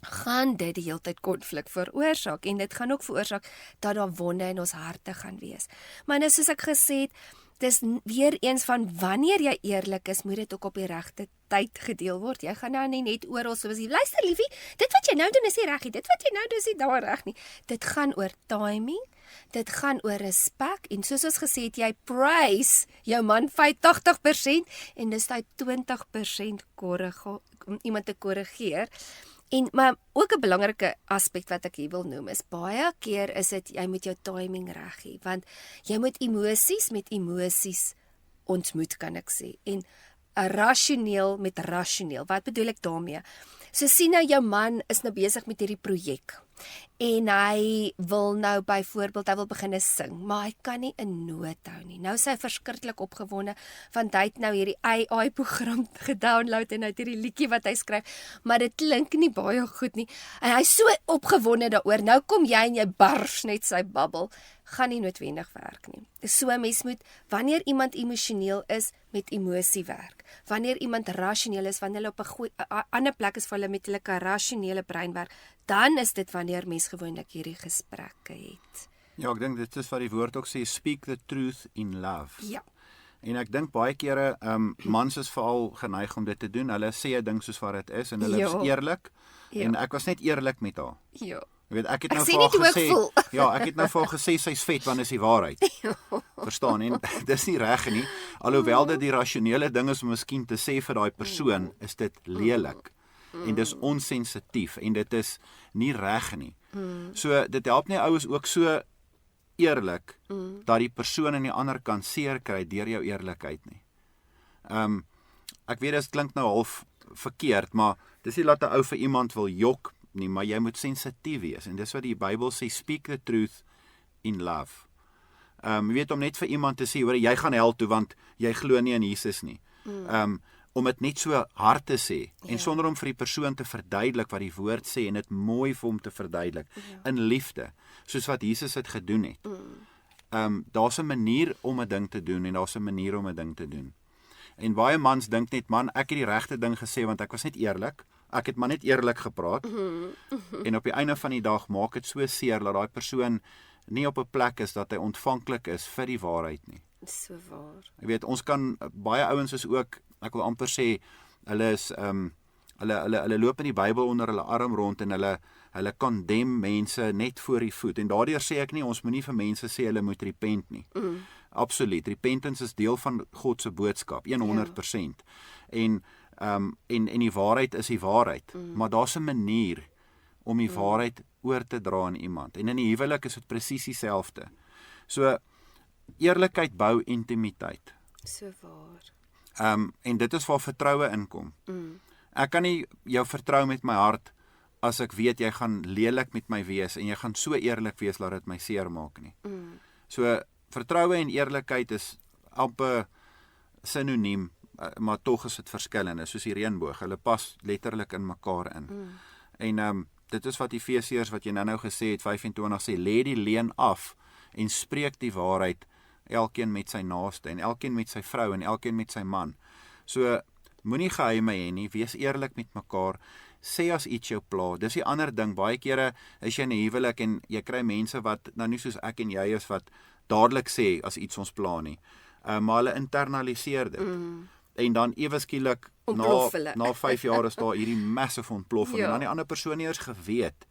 [SPEAKER 1] gaan dit die hele tyd konflik veroorsaak en dit gaan ook veroorsaak dat daar wonde in ons harte gaan wees. Maar nou soos ek gesê het, dis weer eens van wanneer jy eerlik is, moet dit ook op die regte tyd gedeel word. Jy gaan nou nie net oral soos jy, luister liefie, dit wat jy nou doen is nie reg nie, dit wat jy nou doen is nie daar reg nie. Dit gaan oor timing, dit gaan oor respek en soos ons gesê het, jy praise jou man 80% en dis hy 20% om iemand te korrigeer. Maar ook 'n belangrike aspek wat ek hier wil noem is, baie keer is dit, jy moet jou timing reg hê, want jy moet emosies met emosies ontmoet, kan ek sê, en rasioneel met rasioneel. Wat bedoel ek daarmee? So sien nou jou man is nou besig met hierdie projek en hy wil nou byvoorbeeld, hy wil begin sing, maar hy kan nie 'n noot hou nie. Nou is hy verskriklik opgewonde, want hy het nou hierdie AI-program gedownload en hy het hierdie liedjie wat hy skryf, maar dit klink nie baie goed nie. En hy is so opgewonde daaroor. Nou kom jy en jy bars net sy babbel. Gaan nie noodwendig werk nie. So mens moet, wanneer iemand emosioneel is, met emosie werk. Wanneer iemand rasioneel is, wanneer hulle op 'n ander plek is, waar hulle met hulle rasionele brein werk, dan is dit wanneer mens gewoonlik hierdie gesprekke het.
[SPEAKER 2] Ja, ek dink dit is wat die woord ook sê, speak the truth in love.
[SPEAKER 1] Ja.
[SPEAKER 2] En ek dink baie kere, mans is veral geneig om dit te doen. Hulle sê 'n ding soos wat dit is en hulle is eerlik.
[SPEAKER 1] Ja.
[SPEAKER 2] En ek was net eerlik met haar.
[SPEAKER 1] Ja.
[SPEAKER 2] Jy weet, ek het nou
[SPEAKER 1] sê
[SPEAKER 2] vir haar
[SPEAKER 1] nie hoe ek
[SPEAKER 2] gesê,
[SPEAKER 1] voel.
[SPEAKER 2] ja, ek het nou vir haar gesê sy's vet want is die waarheid. Verstaan? En dis nie reg nie. Alhoewel dit die rasionele ding is om miskien te sê vir daai persoon, is dit lelik. En dis onsensitief en dit is nie reg nie. So dit help nie ouens ook so eerlik dat die persoon aan die ander kant seer kry deur jou eerlikheid nie. Ek weet dit klink nou half verkeerd, maar dis nie dat 'n ou vir iemand wil jok nie, maar jy moet sensitief wees en dis wat die Bybel sê, speak the truth in love. Jy weet, om net vir iemand te sê, hoor, jy gaan hel toe want jy glo nie in Jesus nie. Om dit net so hard te sê en sonder om vir die persoon te verduidelik wat die woord sê en dit mooi vir hom te verduidelik in liefde, soos wat Jesus het gedoen het. Daar's 'n manier om 'n ding te doen en daar's 'n manier om 'n ding te doen. En baie mans dink net, man, ek het die regte ding gesê want ek was net eerlik. Ek het maar net eerlik gepraat. En op die einde van die dag maak dit so seer dat daai persoon nie op 'n plek is dat hy ontvanklik is vir die waarheid nie.
[SPEAKER 1] So waar.
[SPEAKER 2] Jy weet, ons kan, baie ouens is ook, ek wil amper sê, hulle is hulle loop in die Bybel onder hulle arm rond en hulle condemn mense net voor die voet. En daardeur sê ek nie ons moenie vir mense sê hulle moet repent nie. Absoluut. Repentance is deel van God se boodskap, 100%. En die waarheid is die waarheid. Maar daar's 'n manier om die waarheid oor te dra aan iemand. En in die huwelik is dit presies dieselfde. So, eerlikheid bou intimiteit.
[SPEAKER 1] So waar.
[SPEAKER 2] En dit is waar vertroue inkom. Ek kan nie jou vertrou met my hart as ek weet jy gaan lelik met my wees en jy gaan so eerlik wees dat dit my seer maak nie. So vertroue en eerlikheid is amper sinoniem, maar tog is dit verskillende, soos die reënboog. Hulle pas letterlik in mekaar in. En dit is wat Efesiërs wat jy nou gesê het 25 sê, lê die leuen af en spreek die waarheid, elkeen met sy naaste en elkeen met sy vrou en elkeen met sy man. So moenie geheime hê nie, wees eerlik met mekaar. Sê as iets jou pla. Dis die ander ding, baie kere is jy in 'n huwelik en jy kry mense wat, nou nie soos ek en jy is, wat dadelik sê as iets ons pla nie. Maar hulle internaliseer dit. En dan ewe skielik na 5 jaar is daar hierdie massive ontploffing. En dan die ander persoon nie eers geweet.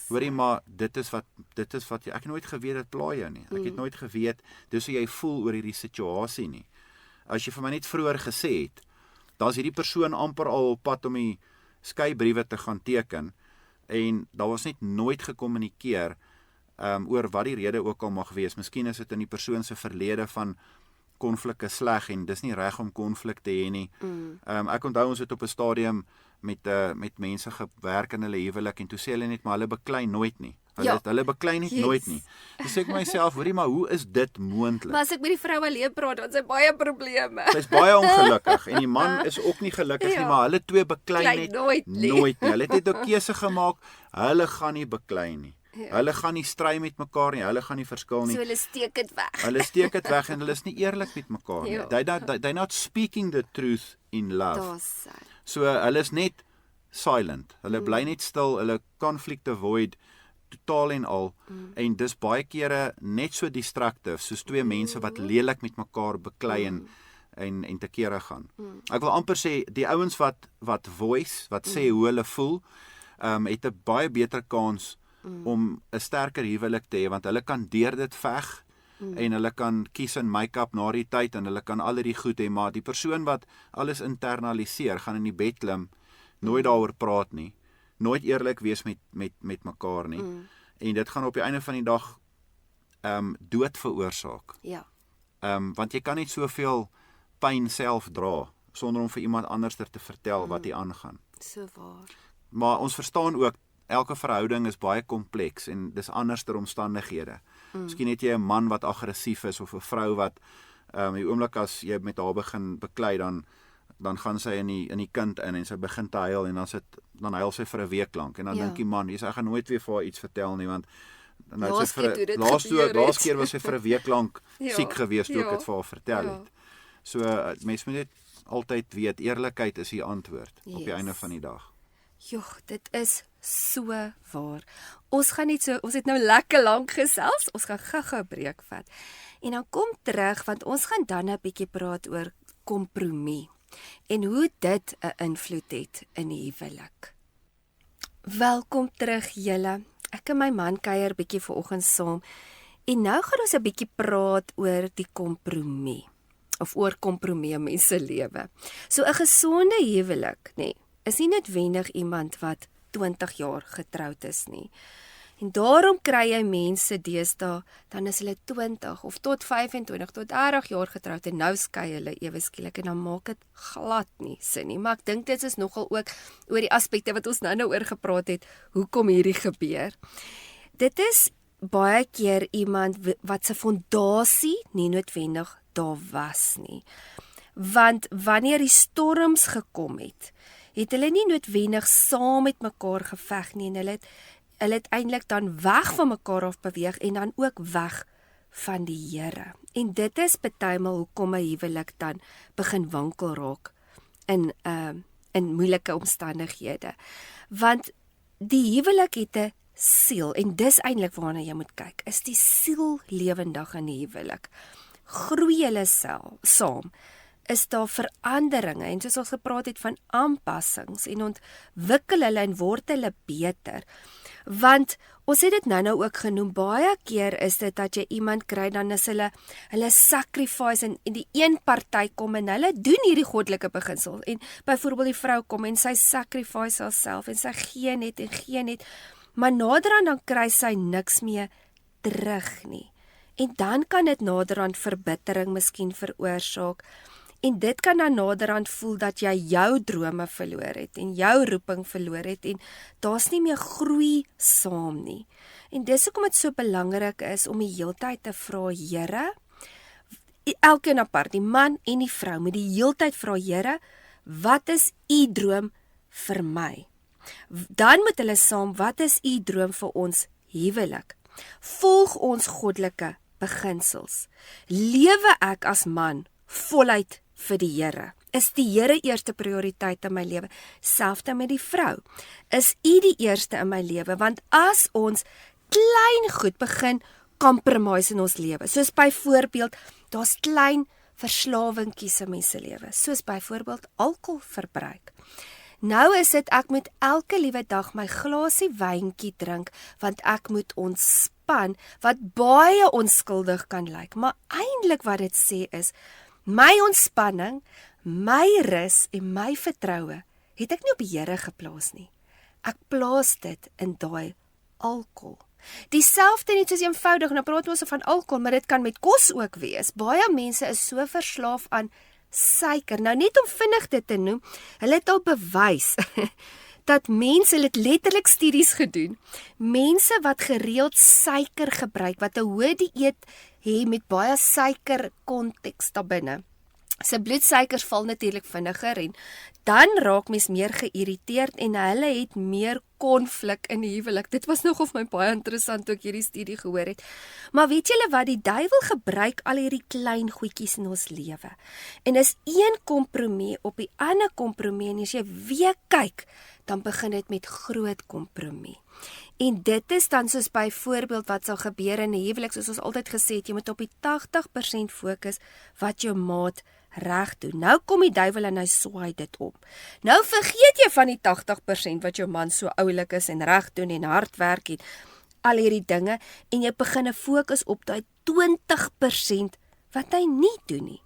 [SPEAKER 2] Hoorie, maar dit is wat ek het nooit geweet dit pla jou nie. Ek het nooit geweet dis hoe jy voel oor hierdie situasie nie. As jy vir my net vroeër gesê het, dan is hierdie persoon amper al op pad om die skeibriewe te gaan teken en daar was net nooit gekommunikeer oor wat die rede ook al mag wees. Miskien is dit in die persoon se verlede van konflik is sleg en dis nie reg om konflik te hê nie. Ek onthou ons het op 'n stadium met mense gewerk in hulle huwelik en toe sê hulle net maar hulle beklei nooit nie. Hulle beklei net nooit nie. Dis sê ek myself, hoorie, maar hoe is dit moontlik?
[SPEAKER 1] Maar as ek met die vrou alleen praat, dan is hy baie probleme.
[SPEAKER 2] Sy's baie ongelukkig en die man is ook nie gelukkig nie, maar hulle twee beklei net nooit nie. Hulle het net 'n keuse gemaak, hulle gaan nie beklei nie. Hulle gaan nie stry met mekaar nie, hulle gaan nie verskil nie.
[SPEAKER 1] So hulle steek dit weg.
[SPEAKER 2] Hulle steek dit weg en hulle is nie eerlik met mekaar nie. They're not speaking the truth in love. So hulle is net silent. Hulle bly net stil, hulle conflict avoid totaal en al. En dis baie kere net so destructief soos twee mense wat lelik met mekaar beklei en te kere gaan. Ek wil amper sê die ouens wat voice, wat sê hoe hulle voel, het 'n baie beter kans om 'n sterker huwelik te hê, want hulle kan deur dit veg en hulle kan kies in make-up na die tyd en hulle kan al hierdie goed hê, maar die persoon wat alles internaliseer, gaan in die bed klim, nooit daaroor praat nie, nooit eerlik wees met mekaar nie. En dit gaan op die einde van die dag dood veroorsaak. Want jy kan net soveel pyn self dra sonder om vir iemand anders te vertel wat hier aangaan.
[SPEAKER 1] So waar. Maar
[SPEAKER 2] ons verstaan ook elke verhouding is baie kompleks en dis anderster omstandighede. Miskien het jy 'n man wat aggressief is of 'n vrou wat die oomblik as jy met haar begin beklei, dan gaan sy in die kind in en sy begin te huil en dan huil sy vir 'n week lank en dan dink die man, ek gaan nooit weer vir haar iets vertel nie, want laas keer was sy vir 'n week lank siek gewees toe ek dit vir haar vertel het. So mens moet net altyd weet, eerlikheid is die antwoord op die einde van die dag.
[SPEAKER 1] Joh, dit is so waar. Ons het nou lekker lank gesels, ons gaan gou-gou 'n breek vat. En dan kom terug, want ons gaan dan 'n bietjie praat oor kompromie en hoe dit 'n invloed het in die huwelik. Welkom terug julle. Ek en my man kuier bietjie vanoggend saam. En nou gaan ons 'n bietjie praat oor die kompromie of oor kompromie in mense lewe. So 'n gesonde huwelik, is nie noodwendig iemand wat 20 jaar getroud is nie. En daarom kry jy mense deesdae, dan is hulle 20 of tot 25 tot 30 jaar getroud en nou skei hulle ewe skielik en dan maak dit glad nie sin nie. Maar ek dink dit is nogal ook oor die aspekte wat ons nou oor gepraat het, hoekom hierdie gebeur. Dit is baie keer iemand wat se fondasie nie noodwendig daar was nie. Want wanneer die storms gekom het hulle nie noodwendig saam met mekaar geveg nie en hulle het eintlik dan weg van mekaar af beweeg en dan ook weg van die Here. En dit is partymal hoekom 'n huwelik dan begin wankel raak in moeilike omstandighede. Want die huwelik het 'n siel en dis eintlik waarna jy moet kyk. Is die siel lewendig in die huwelik? Groei hulle saam? Is daar veranderinge en soos ons gepraat het van aanpassings en ontwikkel hulle en word hulle beter. Want ons het dit nou ook genoem, baie keer is dit dat jy iemand kry, dan is hulle sacrifice en die een party kom en hulle doen hierdie goddelike beginsel en byvoorbeeld die vrou kom en sy sacrifice haarself en sy gee net, maar naderhand dan kry sy niks meer terug nie. En dan kan dit naderhand verbittering miskien veroorsaak. En dit kan dan naderhand voel dat jy jou drome verloor het en jou roeping verloor het en daar's nie meer groei saam nie. En dis hoekom dit so belangrik is om die heeltyd te vra, Here, elkeen apart, die man en die vrou, moet die heeltyd vra, Here, wat is u droom vir my? Dan moet hulle saam, wat is u droom vir ons huwelik? Volg ons goddelike beginsels. Lewe ek as man voluit vir die Here? Is die Here eerste prioriteit in my lewe? Selfs met die vrou. Is u die eerste in my lewe? Want as ons klein goed begin compromise in ons lewe, soos byvoorbeeld, daar's klein verslawingkies in mense lewe, soos byvoorbeeld alkoholverbruik. Nou is dit, ek moet elke liewe dag my glasie wyntjie drink, want ek moet ontspan, wat baie onskuldig kan lyk. Maar eintlik wat dit sê is, my ontspanning, my rus en my vertroue, het ek nie op die Here geplaas nie. Ek plaas dit in daai alkohol. Dieselfde net soos eenvoudig, nou praat ons van alkohol, maar dit kan met kos ook wees. Baie mense is so verslaaf aan suiker. Nou net om vinnig dit te noem, hulle het al bewys dat mense, hulle het letterlik studies gedoen, mense wat gereeld suiker gebruik, wat 'n hoë dieet het met baie suiker konteks daarbinne, sy bloedsuikers val natuurlik vinniger en dan raak mens meer geïrriteerd en hulle het meer konflik in die huwelik. Dit was nog of my baie interessant toe ek hierdie studie gehoor het. Maar weet julle wat, die duiwel gebruik al hierdie klein goedjies in ons lewe. En is een kompromie op die ander kompromie en as jy weer kyk, dan begin dit met groot kompromie. En dit is dan soos byvoorbeeld wat sal gebeur in 'n huwelik, soos ons altyd gesê het, jy moet op die 80% fokus wat jou maat reg doen. Nou kom die duiwel en hy swaai dit op. Nou vergeet jy van die 80% wat jou man so oulik is en reg doen en hard werk en al hierdie dinge en jy begin 'n fokus op daai 20% wat hy nie doen nie.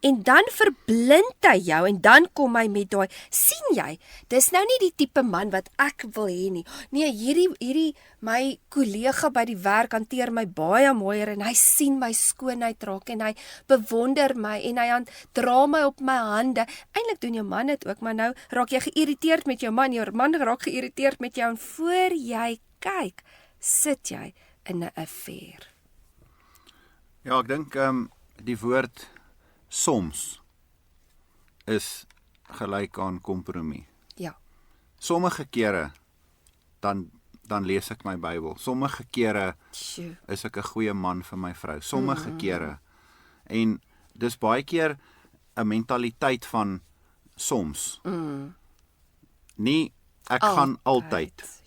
[SPEAKER 1] En dan verblind hy jou en dan kom hy met daai, sien jy, dis nou nie die tipe man wat ek wil hê nie. Nee, hierdie my kollega by die werk hanteer my baie mooier en hy sien my skoonheid raak en hy bewonder my en hy dra my op my hande. Eintlik doen jou man dit ook, maar nou raak jy geïrriteerd met jou man raak geïrriteerd met jou en voor jy kyk, sit jy in 'n affair.
[SPEAKER 2] Ja, ek dink die woord soms is gelyk aan kompromie.
[SPEAKER 1] Ja.
[SPEAKER 2] Sommige kere dan lees ek my Bybel. Sommige kere is ek 'n goeie man vir my vrou. Sommige kere. En dis baie keer 'n mentaliteit van soms. Nie ek gaan altyd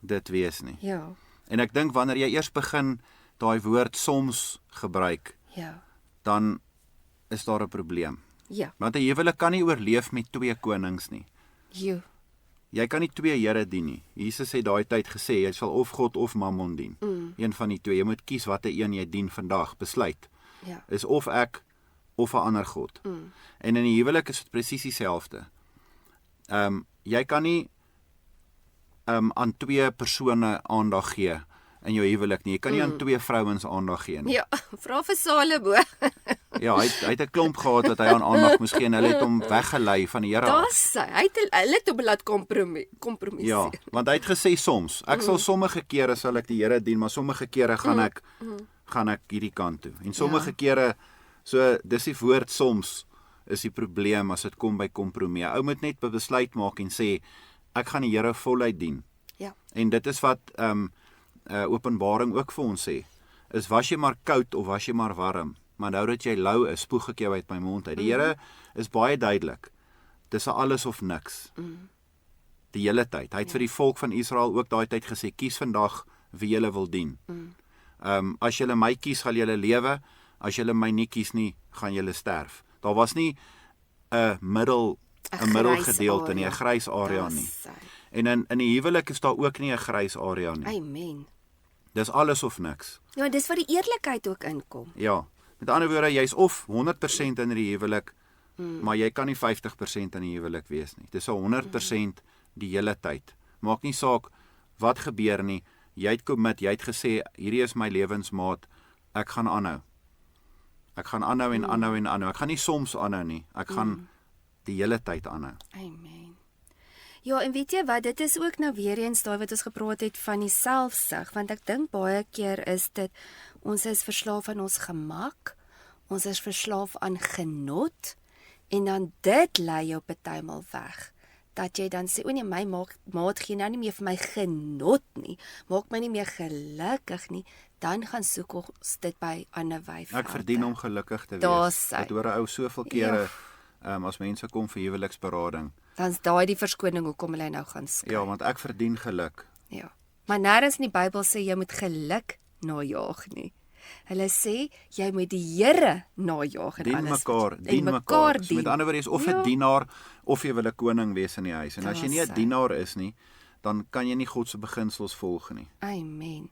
[SPEAKER 2] dit wees nie.
[SPEAKER 1] Ja.
[SPEAKER 2] En ek dink wanneer jy eers begin daai woord soms gebruik, dan is daar 'n probleem.
[SPEAKER 1] Ja.
[SPEAKER 2] Want 'n huwelik kan nie oorleef met twee konings nie. Jy kan nie twee here dien nie. Jesus het daai tyd gesê, jy sal of God of Mammon dien. Een van die twee. Jy moet kies watter een jy dien vandag, besluit. Is of ek of 'n ander God. En in die huwelik is dit presies dieselfde. Jy kan nie aan twee persone aandag gee in jou huwelik nie. Jy kan nie aan twee vrouens aandag gee nie.
[SPEAKER 1] Ja, vra vir Salomo.
[SPEAKER 2] Ja, hy het 'n klomp gehad wat hy aan aandag moes gee en hulle het hom weggelei van die Here af.
[SPEAKER 1] Dis hy het hom laat kompromisseer.
[SPEAKER 2] Ja, want hy het gesê soms, ek sal sommige kere sal ek die Here dien, maar sommige kere gaan ek hierdie kant toe. En sommige kere, so dis die woord soms is die probleem as dit kom by kompromie. Ou moet net besluit maak en sê ek gaan die Here voluit dien.
[SPEAKER 1] Ja.
[SPEAKER 2] En dit is wat Openbaring ook vir ons sê, is was jy maar koud of was jy maar warm, maar nou dat jy lou is, spoeg ek jou uit my mond uit. Die Here is baie duidelik, dis alles of niks, die hele tyd. Hy het vir die volk van Israel ook daai tyd gesê, kies vandag wie julle wil dien. As julle my kies, gaan julle lewe, as julle my nie kies nie, gaan julle sterf. Daar was nie 'n middelgedeelte nie, 'n grys area nie. En in die huwelik is daar ook nie 'n grys area nie.
[SPEAKER 1] Amen.
[SPEAKER 2] Dis alles of niks.
[SPEAKER 1] Ja, dis waar die eerlikheid ook inkom.
[SPEAKER 2] Ja, met ander woorde, jy's of 100% in die huwelik, maar jy kan nie 50% in die huwelik wees nie. Dis 100% die hele tyd. Maak nie saak wat gebeur nie, jy het commit, jy het gesê, hierdie is my lewensmaat, ek gaan aanhou. Ek gaan aanhou en aanhou en aanhou. Ek gaan nie soms aanhou nie, ek gaan die hele tyd aanhou.
[SPEAKER 1] Amen. Ja, en weet jy wat, dit is ook nou weer eens daai wat ons gepraat het van die selfsug, want ek dink baie keer is dit, ons is verslaaf aan ons gemak, ons is verslaaf aan genot, en dan dit lei jou partymal weg. Dat jy dan sê, o nee, my maat gee nou nie meer vir my genot nie, maak my nie meer gelukkig nie, dan gaan soek ons dit by ander wyf.
[SPEAKER 2] Ek verdien om gelukkig te
[SPEAKER 1] wees.
[SPEAKER 2] Dit hoor 'n ou soveel kere, as mense kom vir huweliksberading.
[SPEAKER 1] Dan's daai die verskoning hoekom hulle nou gaan skei.
[SPEAKER 2] Ja, want ek verdien geluk.
[SPEAKER 1] Ja. Maar nêrens in die Bybel sê jy moet geluk najag nie. Hulle sê jy moet die Here najag en
[SPEAKER 2] dien
[SPEAKER 1] alles.
[SPEAKER 2] Dien mekaar. So met ander woorde is of 'n dienaar of jy wil 'n koning wees in die huis. En as jy nie 'n dienaar is nie, dan kan jy nie God se beginsels volg nie.
[SPEAKER 1] Amen.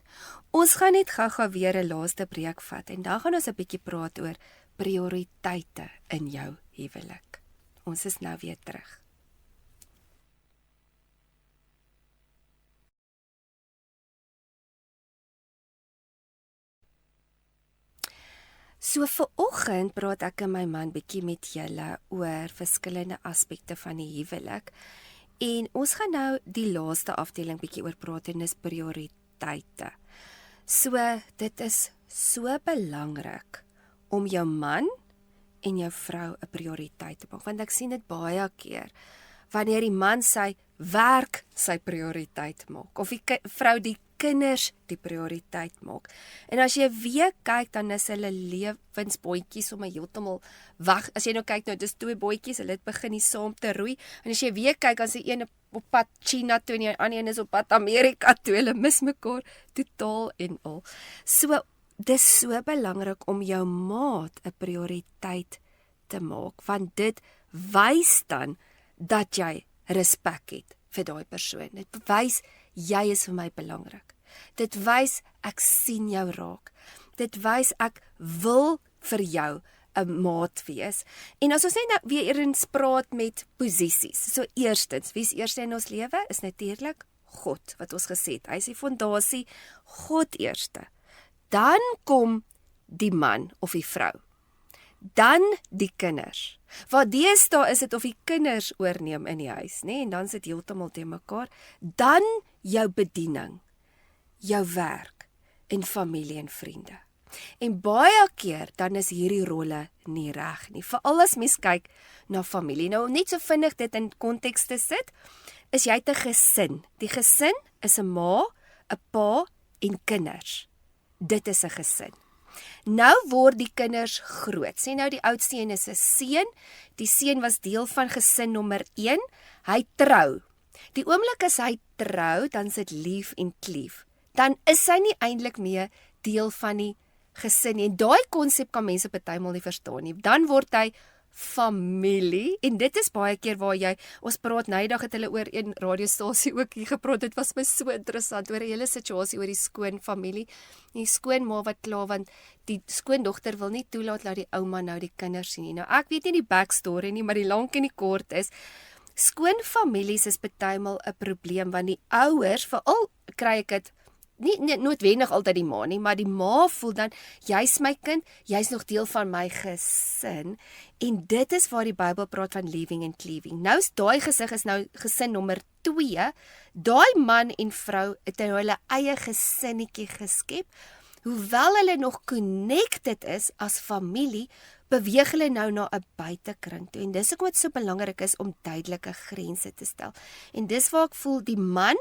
[SPEAKER 1] Ons gaan net gou-gou weer 'n laaste breek vat en dan gaan ons 'n bietjie praat oor prioriteite in jou huwelik. Ons is nou weer terug. So vir oggend praat ek en my man bietjie met julle oor verskillende aspekte van die huwelik. En ons gaan nou die laaste afdeling bietjie oor praat en dis prioriteite. So dit is so belangrik om jou man en jou vrou 'n prioriteit te maak, want ek sien dit baie keer wanneer die man sy werk sy prioriteit maak of die vrou die kinders die prioriteit maak. En as jy weer kyk, dan is hulle lewensbootjies sommer heeltemal weg. As jy nou kyk, nou dis 2 bootjies, hulle het begin nie saam te roei. En as jy weer kyk, as die een op pad China toe en die ander een is op pad Amerika toe, hulle mis mekaar totaal en al. So dis so belangrik om jou maat 'n prioriteit te maak, want dit wys dan dat jy respek het vir daai persoon. Dit bewys jy is vir my belangrik. Dit wys ek sien jou raak. Dit wys ek wil vir jou 'n maat wees. En as ons net nou weer eens praat met posisies. So eerstens, wie is eerste in ons lewe? Is natuurlik God, wat ons gesê het. Hy is die fondasie, God eerste. Dan kom die man of die vrou. Dan die kinders. Waar deesdae is dit of die kinders oorneem in die huis, nê? En dan sit heeltemal te mekaar. Dan jou bediening, jou werk en familie en vriende. En baie keer dan is hierdie rolle nie reg nie. Veral as mens kyk na familie. Nou net so vinnig dit in konteks te sit, is jy 'n gesin. Die gesin is 'n ma, 'n pa en kinders. Dit is 'n gesin. Nou word die kinders groot. Sê nou die oudste een is 'n seun. Die seun was deel van gesin nommer 1. Hy trou. Die oomblik as hy trou, dan sit lief en klief. Dan is hy nie eintlik meer deel van die gesin nie. En daai konsep kan mense partymal nie verstaan nie. Dan word hy familie en dit is baie keer waar ons praat nou die dag het hulle oor een radiostasie ook hier gepraat. Dit was my so interessant oor 'n hele situasie oor die skoonfamilie. Die skoonma wat kla want die skoondogter wil nie toelaat dat die ouma nou die kinders sien nie. Nou ek weet nie die backstory nie, maar die lank en die kort is skoonfamilies is partymal 'n probleem want die ouers, veral kry ek dit nie noodwendig altyd die ma nie, maar die ma voel dan, jy's my kind, jy's nog deel van my gesin, en dit is waar die Bybel praat van leaving and cleaving. Nou is daai gesig is nou gesin nommer 2, daai man en vrou het nou hulle eie gesinnetjie geskep, hoewel hulle nog connected is as familie, beweeg hulle nou na 'n buitekring toe, en dis hoekom dit so belangrik is om duidelike grense te stel, en dis waar ek voel die man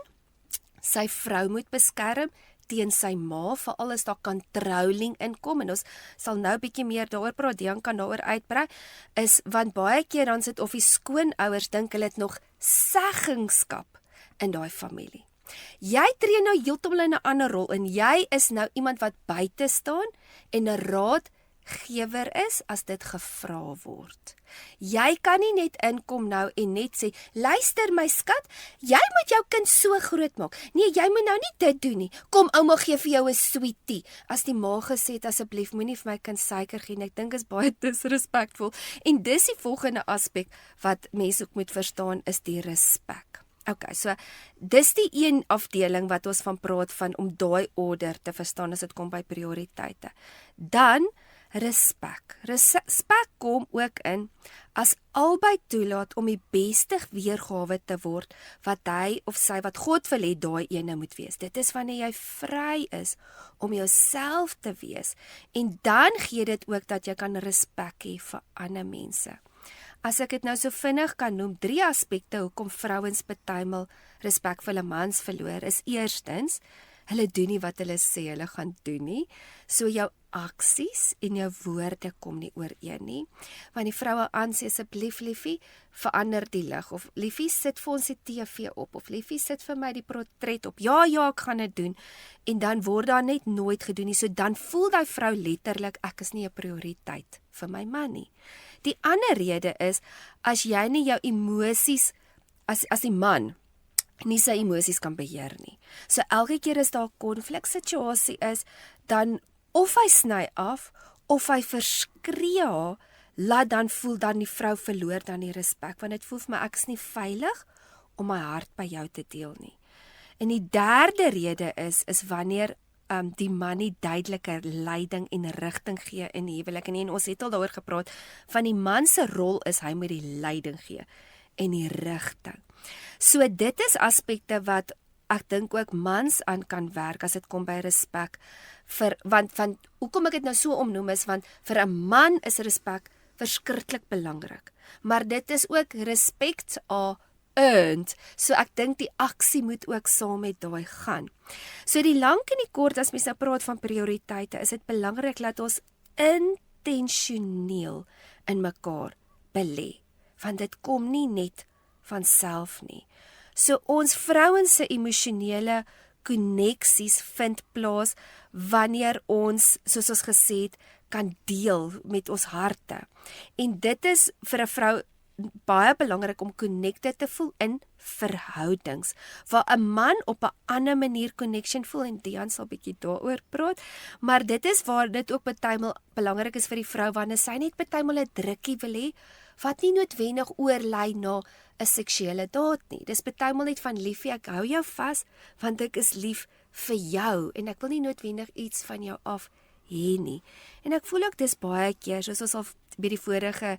[SPEAKER 1] sy vrou moet beskerm teen sy ma, veral as daar controlling inkom, en ons sal nou bietjie meer daaroor praat, Dean kan daaroor uitbrei, is, want baie keer dan sit of die skoonouers dink hulle het nog seggingskap in daai familie. Jy tree nou heeltemal in 'n ander rol, en jy is nou iemand wat buite staan, en 'n raadgewer is, as dit gevra word. Jy kan nie net inkom nou en net sê, luister my skat, jy moet jou kind so groot maak. Nee, jy moet nou nie dit doen nie. Kom, ouma gee vir jou 'n sweetie. As die ma gesê het, asseblief moenie vir my kind suiker gee nie. Ek dink is baie disrespekvol. En dis die volgende aspek wat mense ook moet verstaan, is die respek. Okay, so dis die een afdeling wat ons van praat van om daai order te verstaan as dit kom by prioriteite. Dan respek. Respek kom ook in as albei toelaat om die beste weergawe te word wat hy of sy wat God wil hê daai ene moet wees. Dit is wanneer jy vry is om jouself te wees en dan gee dit ook dat jy kan respek hê vir ander mense. As ek dit nou so vinnig kan noem, 3 aspekte hoekom vrouens partymal respek vir hulle mans verloor, is eerstens, hulle doen nie wat hulle sê hulle gaan doen nie. So jou aksies en jou woorde kom nie ooreen nie. Want die vroue aansê asseblief liefie, verander die lig of liefie sit vir ons die TV op of liefie sit vir my die portret op. Ja, ek gaan dit doen. En dan word daar net nooit gedoen nie. So dan voel daai vrou letterlik ek is nie 'n prioriteit vir my man nie. Die ander rede is as jy nie jou emosies as die man nie sy emosies kan beheer nie. So elke keer as daar 'n konfliksituasie is, dan of hy sny af of hy verskree haar, laat dan voel dan die vrou verloor dan die respek, want dit voel vir my ek is nie veilig om my hart by jou te deel nie. En die derde rede is wanneer die man nie duidelike leiding en rigting gee in die huwelik nie. En ons het al daaroor gepraat van die man se rol is hy moet die leiding gee en die rigting. So dit is aspekte wat ek dink ook mans aan kan werk as dit kom by respek. Want hoekom ek dit nou so omnoem is, want vir 'n man is respek verskriklik belangrik. Maar dit is ook respect earned. So ek dink die aksie moet ook saam met daai gaan. So die lank en die kort as mens nou praat van prioriteite, is dit belangrik dat ons intentioneel in mekaar belê. Want dit kom nie net van self nie. So ons vrouens se emosionele koneksies vind plaas wanneer ons, soos ons gesê het, kan deel met ons harte. En dit is vir 'n vrou baie belangrik om connected te voel in verhoudings, waar 'n man op 'n ander manier connection voel, en Dian sal bietjie daaroor praat, maar dit is waar dit ook partymal belangrik is vir die vrou, wanneer sy net partymal 'n drukkie wil hê, wat nie noodwendig oorlei na 'n seksuele daad nie. Dis partymal net van liefie, ek hou jou vas, want ek is lief vir jou, en ek wil nie noodwendig iets van jou af hê nie. En ek voel ook dis baie keer, soos ons al by die vorige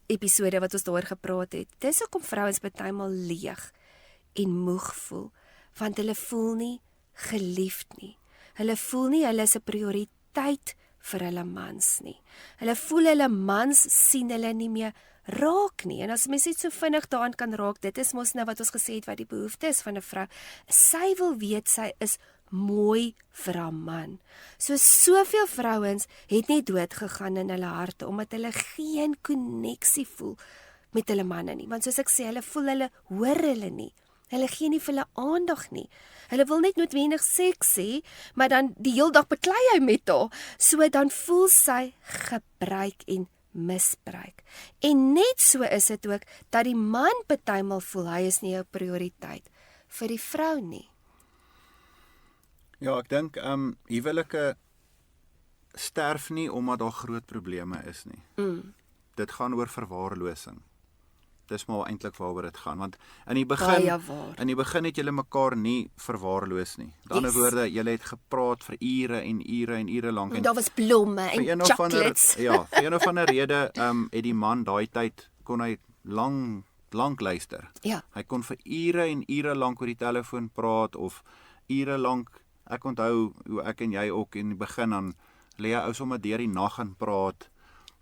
[SPEAKER 1] episode wat ons daaroor gepraat het, dis hoekom vrouens partymal leeg en moeg voel, want hulle voel nie geliefd nie. Hulle voel nie hulle is 'n prioriteit vir hulle mans nie. Hulle voel hulle mans sien hulle nie meer raak nie. En as mens net so vinnig daaraan kan raak, dit is mos nou wat ons gesê het wat die behoefte is van 'n vrou. Sy wil weet sy is mooi vir haar man. So soveel vrouens het net dood gegaan in hulle harte omdat hulle geen koneksie voel met hulle manne nie. Want soos ek sê, hulle voel hulle hoor hulle nie. Hulle gee nie vir hulle aandag nie. Hulle wil net noodwendig seks hê, maar dan die heel dag beklei hy met haar. So dan voel sy gebruik en misbruik. En net so is dit ook dat die man partymal voel hy is nie 'n prioriteit vir die vrou nie.
[SPEAKER 2] Ja, ek dink huwelike sterf nie omdat daar groot probleme is nie. Dit gaan oor verwaarlosing. Dis maar eintlik waaroor dit gaan, want in die begin het julle mekaar nie verwaarloos nie. Met ander woorde, julle het gepraat vir ure en ure en ure lank, en
[SPEAKER 1] daar was blomme en chocolates.
[SPEAKER 2] Ja, vir een of ander rede het die man daai tyd kon hy lank luister.
[SPEAKER 1] Ja.
[SPEAKER 2] Hy kon vir ure en ure lank oor die telefoon praat, of ure lank. Ek onthou hoe ek en jy ook in die begin dan lê jy ou sommer deur die nag en praat,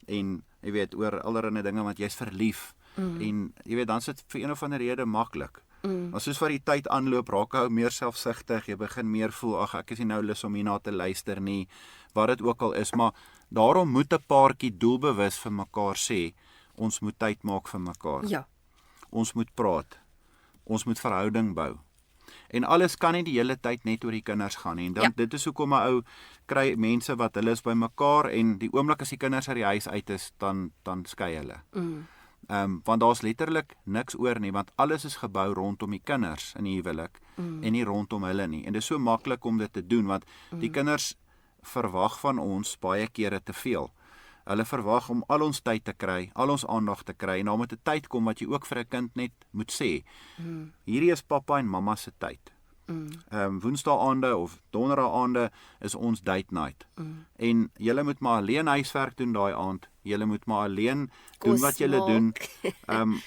[SPEAKER 2] en jy weet oor allerlei dinge, want jy's verlief. En jy weet, dan sit vir een of ander rede maklik. Maar soos wat die tyd aanloop, raak hy meer selfsugtig, jy begin meer voel, ag, ek is nie nou lus om hierna te luister nie, wat dit ook al is, maar daarom moet 'n paartjie doelbewus vir mekaar sê, ons moet tyd maak vir mekaar.
[SPEAKER 1] Ja.
[SPEAKER 2] Ons moet praat. Ons moet verhouding bou. En alles kan nie die hele tyd net oor die kinders gaan nie. En dan, dit is hoekom 'n ou kry mense wat hulle is by mekaar, en die oomblik as die kinders uit die huis uit is, dan skei hulle. Want daar's letterlik niks oor nie, want alles is gebou rondom die kinders in die huwelik, en nie rondom hulle nie. En dit is so maklik om dit te doen, want die kinders verwag van ons baie kere te veel. Hulle verwag om al ons tyd te kry, al ons aandag te kry en dan moet 'n tyd kom wat jy ook vir 'n kind net moet sê. Hierdie is pappa en mamma se tyd. Woensdae-aande of donderdae-aande is ons date night. En julle moet maar alleen huiswerk doen daai aand. Julle moet maar alleen doen wat julle doen.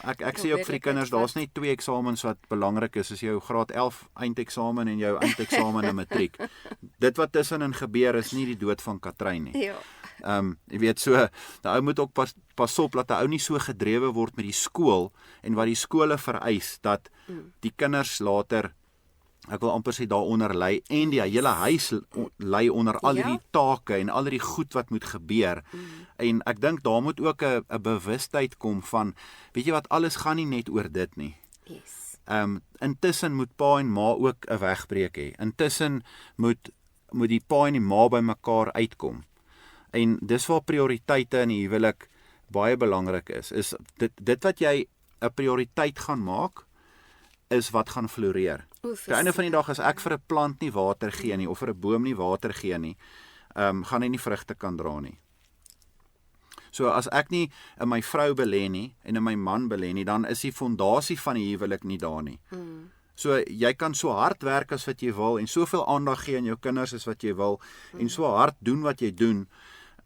[SPEAKER 2] Ek sê ook vir die kinders, daar's net 2 eksamens wat belangrik is, jou graad 11 eindeksamen en jou eindeksamen in matriek. Dit wat tussenin gebeur is nie die dood van Katrijn nie.
[SPEAKER 1] Ja.
[SPEAKER 2] Jy weet so, die ou moet ook pas op dat die ou nie so gedrewe word met die skool en wat die skole vereis dat die kinders later, ek wil amper sê daaronder lê en die hele huis lê onder al hierdie take en al hierdie goed wat moet gebeur. En ek dink daar moet ook 'n bewustheid kom van, weet jy wat, alles gaan nie net oor dit nie.
[SPEAKER 1] Yes.
[SPEAKER 2] Intussen moet pa en ma ook 'n wegbreek hê. Intussen moet die pa en die ma by mekaar uitkom. En dis waar prioriteite in die huwelik baie belangrik is dit wat jy 'n prioriteit gaan maak, is wat gaan floreer. Op die einde van die dag, as ek vir 'n plant nie water gee nie, of vir 'n boom nie water gee nie, gaan hy nie vrugte kan dra nie. So as ek nie in my vrou belê nie, en in my man belê nie, dan is die fondasie van die huwelik nie daar nie. So jy kan so hard werk as wat jy wil, en soveel aandag gee aan jou kinders as wat jy wil, en so hard doen wat jy doen,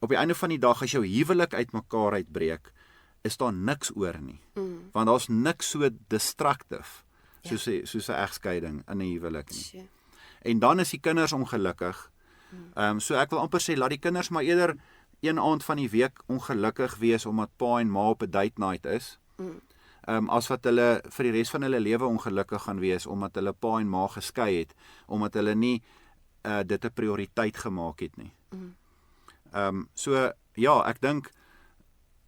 [SPEAKER 2] op die einde van die dag, as jou huwelik uitmekaar uitbreek, is daar niks oor nie. Want daar's niks so destructief soos 'n egskeiding in 'n huwelik nie. En dan is die kinders ongelukkig. So ek wil amper sê, laat die kinders maar eerder een aand van die week ongelukkig wees omdat pa en ma op 'n date night is. As wat hulle vir die res van hulle lewe ongelukkig gaan wees omdat hulle pa en ma geskei het, omdat hulle nie dit 'n prioriteit gemaak het nie. So ja, ek dink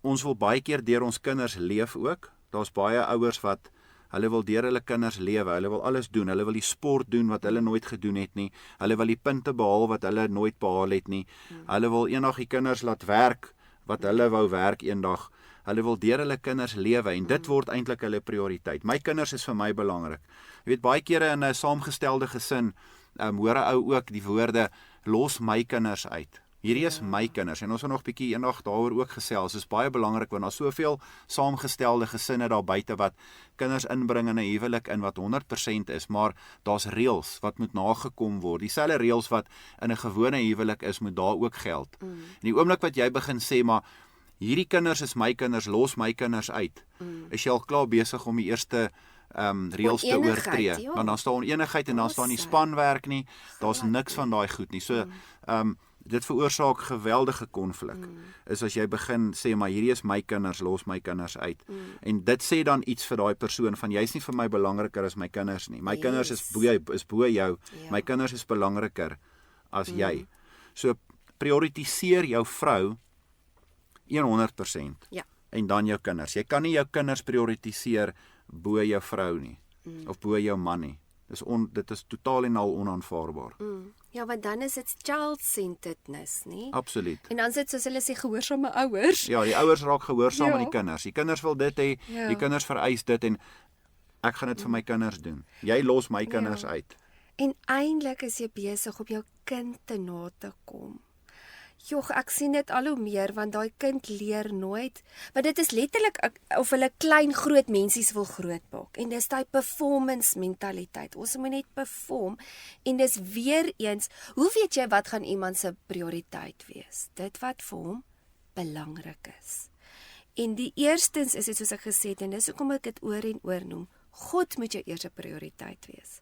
[SPEAKER 2] ons wil baie keer deur ons kinders leef ook. Daar's baie ouers wat hulle wil deur hulle kinders lewe, hulle wil alles doen, hulle wil die sport doen wat hulle nooit gedoen het nie, hulle wil die punte behaal wat hulle nooit behaal het nie, hulle wil eendag die kinders laat werk wat hulle wou werk eendag, hulle wil deur hulle kinders lewe en dit word eintlik hulle prioriteit. My kinders is vir my belangrik. Jy weet, baie kere in 'n saamgestelde gesin hoor 'n ou ook die woorde, los my kinders uit. Hierdie is my kinders en ons gaan nog bietjie eendag daaroor ook gesels. Dit is baie belangrik want daar's soveel saamgestelde gesinne daar buite wat kinders inbring in 'n huwelik in wat 100% is, maar daar's reëls wat moet nagekom word. Dieselfde reëls wat in 'n gewone huwelik is, moet daar ook geld. En die oomblik wat jy begin sê maar hierdie kinders is my kinders, los my kinders uit, is jy al klaar besig om die eerste reëls te oortree. Want dan staan onenigheid en dan staan nie spanwerk nie. Daar's niks van daai goed nie. So dit veroorsaak geweldige konflik. Is as jy begin sê maar hierdie is my kinders, los my kinders uit. En dit sê dan iets vir daai persoon van jy's nie vir my belangriker as my kinders nie. My kinders is bo jou. My kinders is belangriker as jy. So prioritiseer jou vrou 100%.
[SPEAKER 1] Ja.
[SPEAKER 2] En dan jou kinders. Jy kan nie jou kinders prioritiseer bo jou vrou nie of bo jou man nie. Dit is totaal en al onaanvaarbaar.
[SPEAKER 1] Ja, want dan is dit child-centeredness, nie?
[SPEAKER 2] Absoluut.
[SPEAKER 1] En dan sit soos hulle sê gehoorsame ouers.
[SPEAKER 2] Ja, die ouers raak gehoorsaam aan die kinders. Die kinders wil dit hê, die kinders vereis dit en ek gaan dit vir my kinders doen. Jy los my kinders uit.
[SPEAKER 1] En eintlik is jy besig om jou kind te na te kom. Jog, ek sien dit al hoe meer want daai kind leer nooit, want dit is letterlik of hulle klein groot mensies wil grootmaak en dis daai performance mentaliteit. Ons moet net perform en dis weer eens, hoe weet jy wat gaan iemand se prioriteit wees? Dit wat vir hom belangrik is. En die eerstens is dit soos ek gesê het en dis hoekom ek dit oor en oor noem. God moet jou eerste prioriteit wees.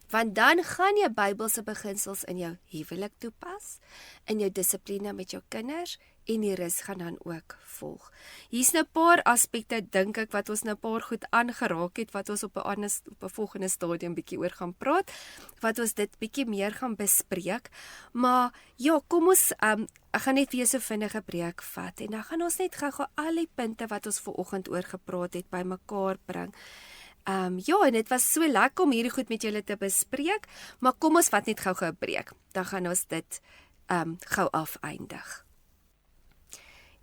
[SPEAKER 1] Want dan gaan jy Bybelse beginsels in jou huwelik toepas, in jou dissipline met jou kinders en die rus gaan dan ook volg. Hier's nou 'n paar aspekte dink ek wat ons nou 'n paar goed aangeraak het wat ons op 'n volgende stadium bietjie oor gaan praat, wat ons dit bietjie meer gaan bespreek. Maar ja, kom ons ek gaan net weer so vinnige breek vat en dan gaan ons net gou-gou al die punte wat ons vanoggend oor gepraat het bymekaar bring. Ja, en dit was so lekker om hierdie goed met julle te bespreek, maar kom ons vat net gou-gou 'n breek. Dan gaan ons dit gou afeindig.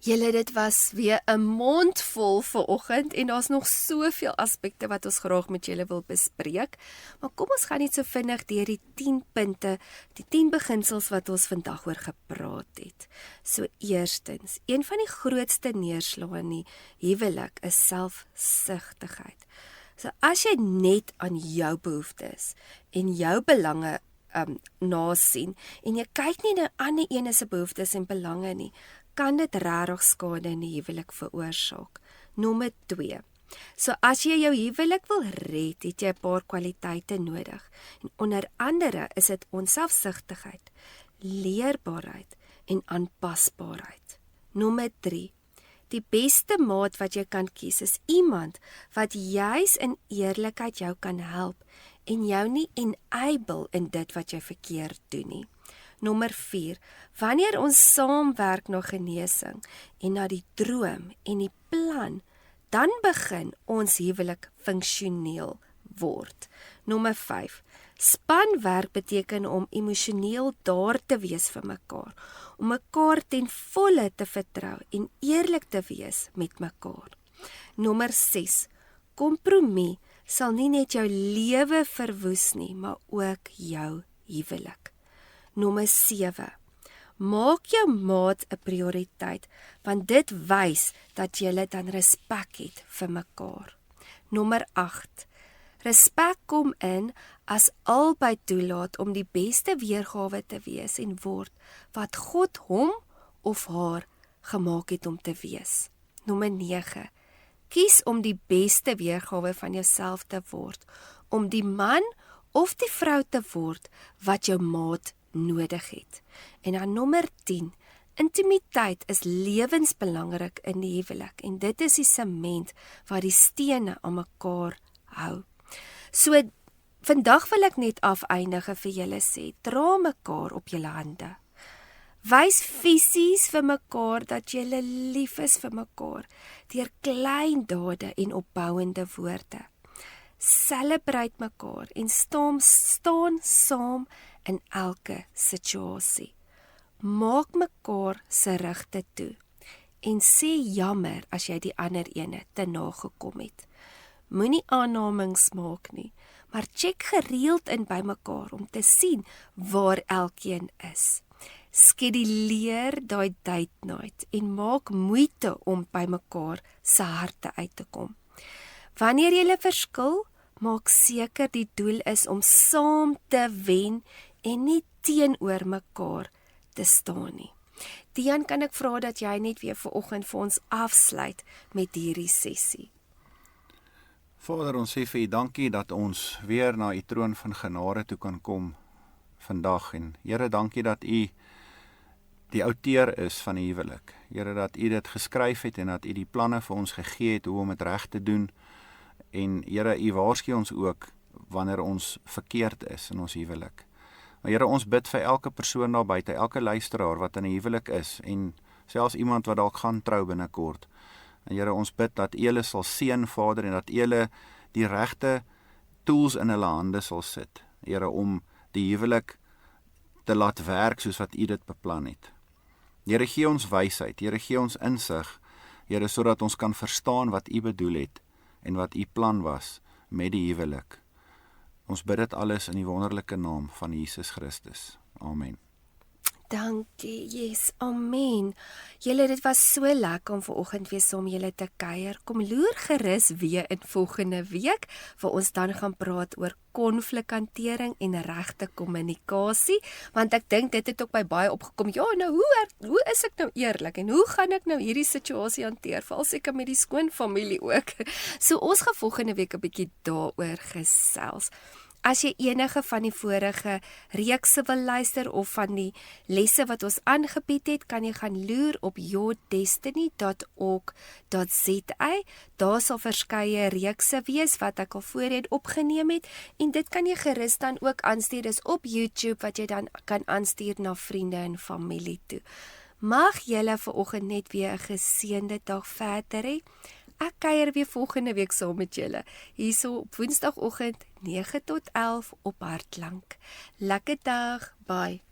[SPEAKER 1] Julle, dit was weer 'n mondvol vanoggend en daar's nog soveel aspekte wat ons graag met julle wil bespreek. Maar kom ons gaan net so vinnig deur die 10 punte, die 10 beginsels wat ons vandag oor gepraat het. So eerstens, een van die grootste neerslae in die huwelik is selfsugtigheid. So as jy net aan jou behoeftes en jou belange nasien en jy kyk nie na ander ene se behoeftes en belange nie, kan dit regtig skade in die huwelik veroorsaak. Nommer 2. So as jy jou huwelik wil red, het jy 'n paar kwaliteite nodig. En onder andere is dit onselfsugtigheid, leerbaarheid en aanpasbaarheid. Nommer 3. Die beste maat wat jy kan kies is iemand wat juis in eerlikheid jou kan help en jou nie enable in dit wat jy verkeerd doen nie. Nommer 4. Wanneer ons saamwerk na genesing en na die droom en die plan, dan begin ons huwelik funksioneel word. Nommer 5. Spanwerk beteken om emosioneel daar te wees vir mekaar, om mekaar ten volle te vertrou en eerlik te wees met mekaar. Nommer 6. Kompromie sal nie net jou lewe verwoes nie, maar ook jou huwelik. Nommer 7. Maak jou maat 'n prioriteit, want dit wys dat jy dan respek het vir mekaar. Nommer 8. Respek kom in as albei toelaat om die beste weergawe te wees en word wat God hom of haar gemaak het om te wees. Nommer 9. Kies om die beste weergawe van jouself te word, om die man of die vrou te word wat jou maat nodig het. En dan nommer 10, intimiteit is lewensbelangrik in die huwelik en dit is die sement wat die stene aan mekaar hou. So, vandag wil ek net afeindig en vir julle sê, dra mekaar op julle hande. Wys fisies vir mekaar dat julle lief is vir mekaar, deur klein dade en opbouende woorde. Celebrate mekaar en staan saam in elke situasie. Maak mekaar se rugte toe en sê jammer as jy die ander ene te nagekom het. Moenie aannames maak nie, maar check gereeld in by mekaar om te sien waar elkeen is. Skeduleer daai date night en maak moeite om by mekaar se harte uit te kom. Wanneer jy verskil, maak seker die doel is om saam te wen en nie teenoor mekaar te staan nie. Dian, kan ek vra dat jy net weer vanoggend vir ons afsluit met hierdie sessie?
[SPEAKER 2] Vader, ons sê vir U dankie dat ons weer na U troon van genade toe kan kom vandag. En Here, dankie dat U die outeur is van die huwelik. Here, dat U dit geskryf het en dat U die planne vir ons gegee het hoe om dit reg te doen. En Here, U waarsku ons ook wanneer ons verkeerd is in ons huwelik. Maar Here, ons bid vir elke persoon daar buite, elke luisteraar wat in 'n huwelik is en selfs iemand wat dalk gaan trou binnekort. En Here, ons bid dat U hulle sal seën, Vader, en dat U hulle die regte tools in hulle hande sal sit, Here, om die huwelik te laat werk soos wat U dit beplan het. Here, gee ons wysheid, Here, gee ons insig, Here, sodat ons kan verstaan wat U bedoel het en wat U plan was met die huwelik. Ons bid dit alles in die wonderlike naam van Jesus Christus. Amen.
[SPEAKER 1] Dankie, yes, amen. Julle, dit was so lekker om vanoggend weer saam julle te kuier. Kom loer gerus weer in volgende week, waar ons dan gaan praat oor konflikhantering en regte kommunikasie, want ek dink dit het ook by baie opgekom. Ja, nou hoe is ek nou eerlik en hoe gaan ek nou hierdie situasie hanteer, veral seker met die skoonfamilie ook. So ons gaan volgende week 'n bietjie daaroor gesels. As jy enige van die vorige reekse wil luister of van die lesse wat ons aangebied het, kan jy gaan loer op yourdestiny.org.za. Daar sal verskeie reekse wees wat ek al voorheen opgeneem het en dit kan jy gerus dan ook aanstuur. Dis op YouTube wat jy dan kan aanstuur na vriende en familie toe. Mag julle vanoggend net weer 'n geseënde dag verder hê. Ek kuier weer volgende week saam met julle, hierso op Woensdagoggend 9 tot 11 op Hartklank. Lekker dag, bye.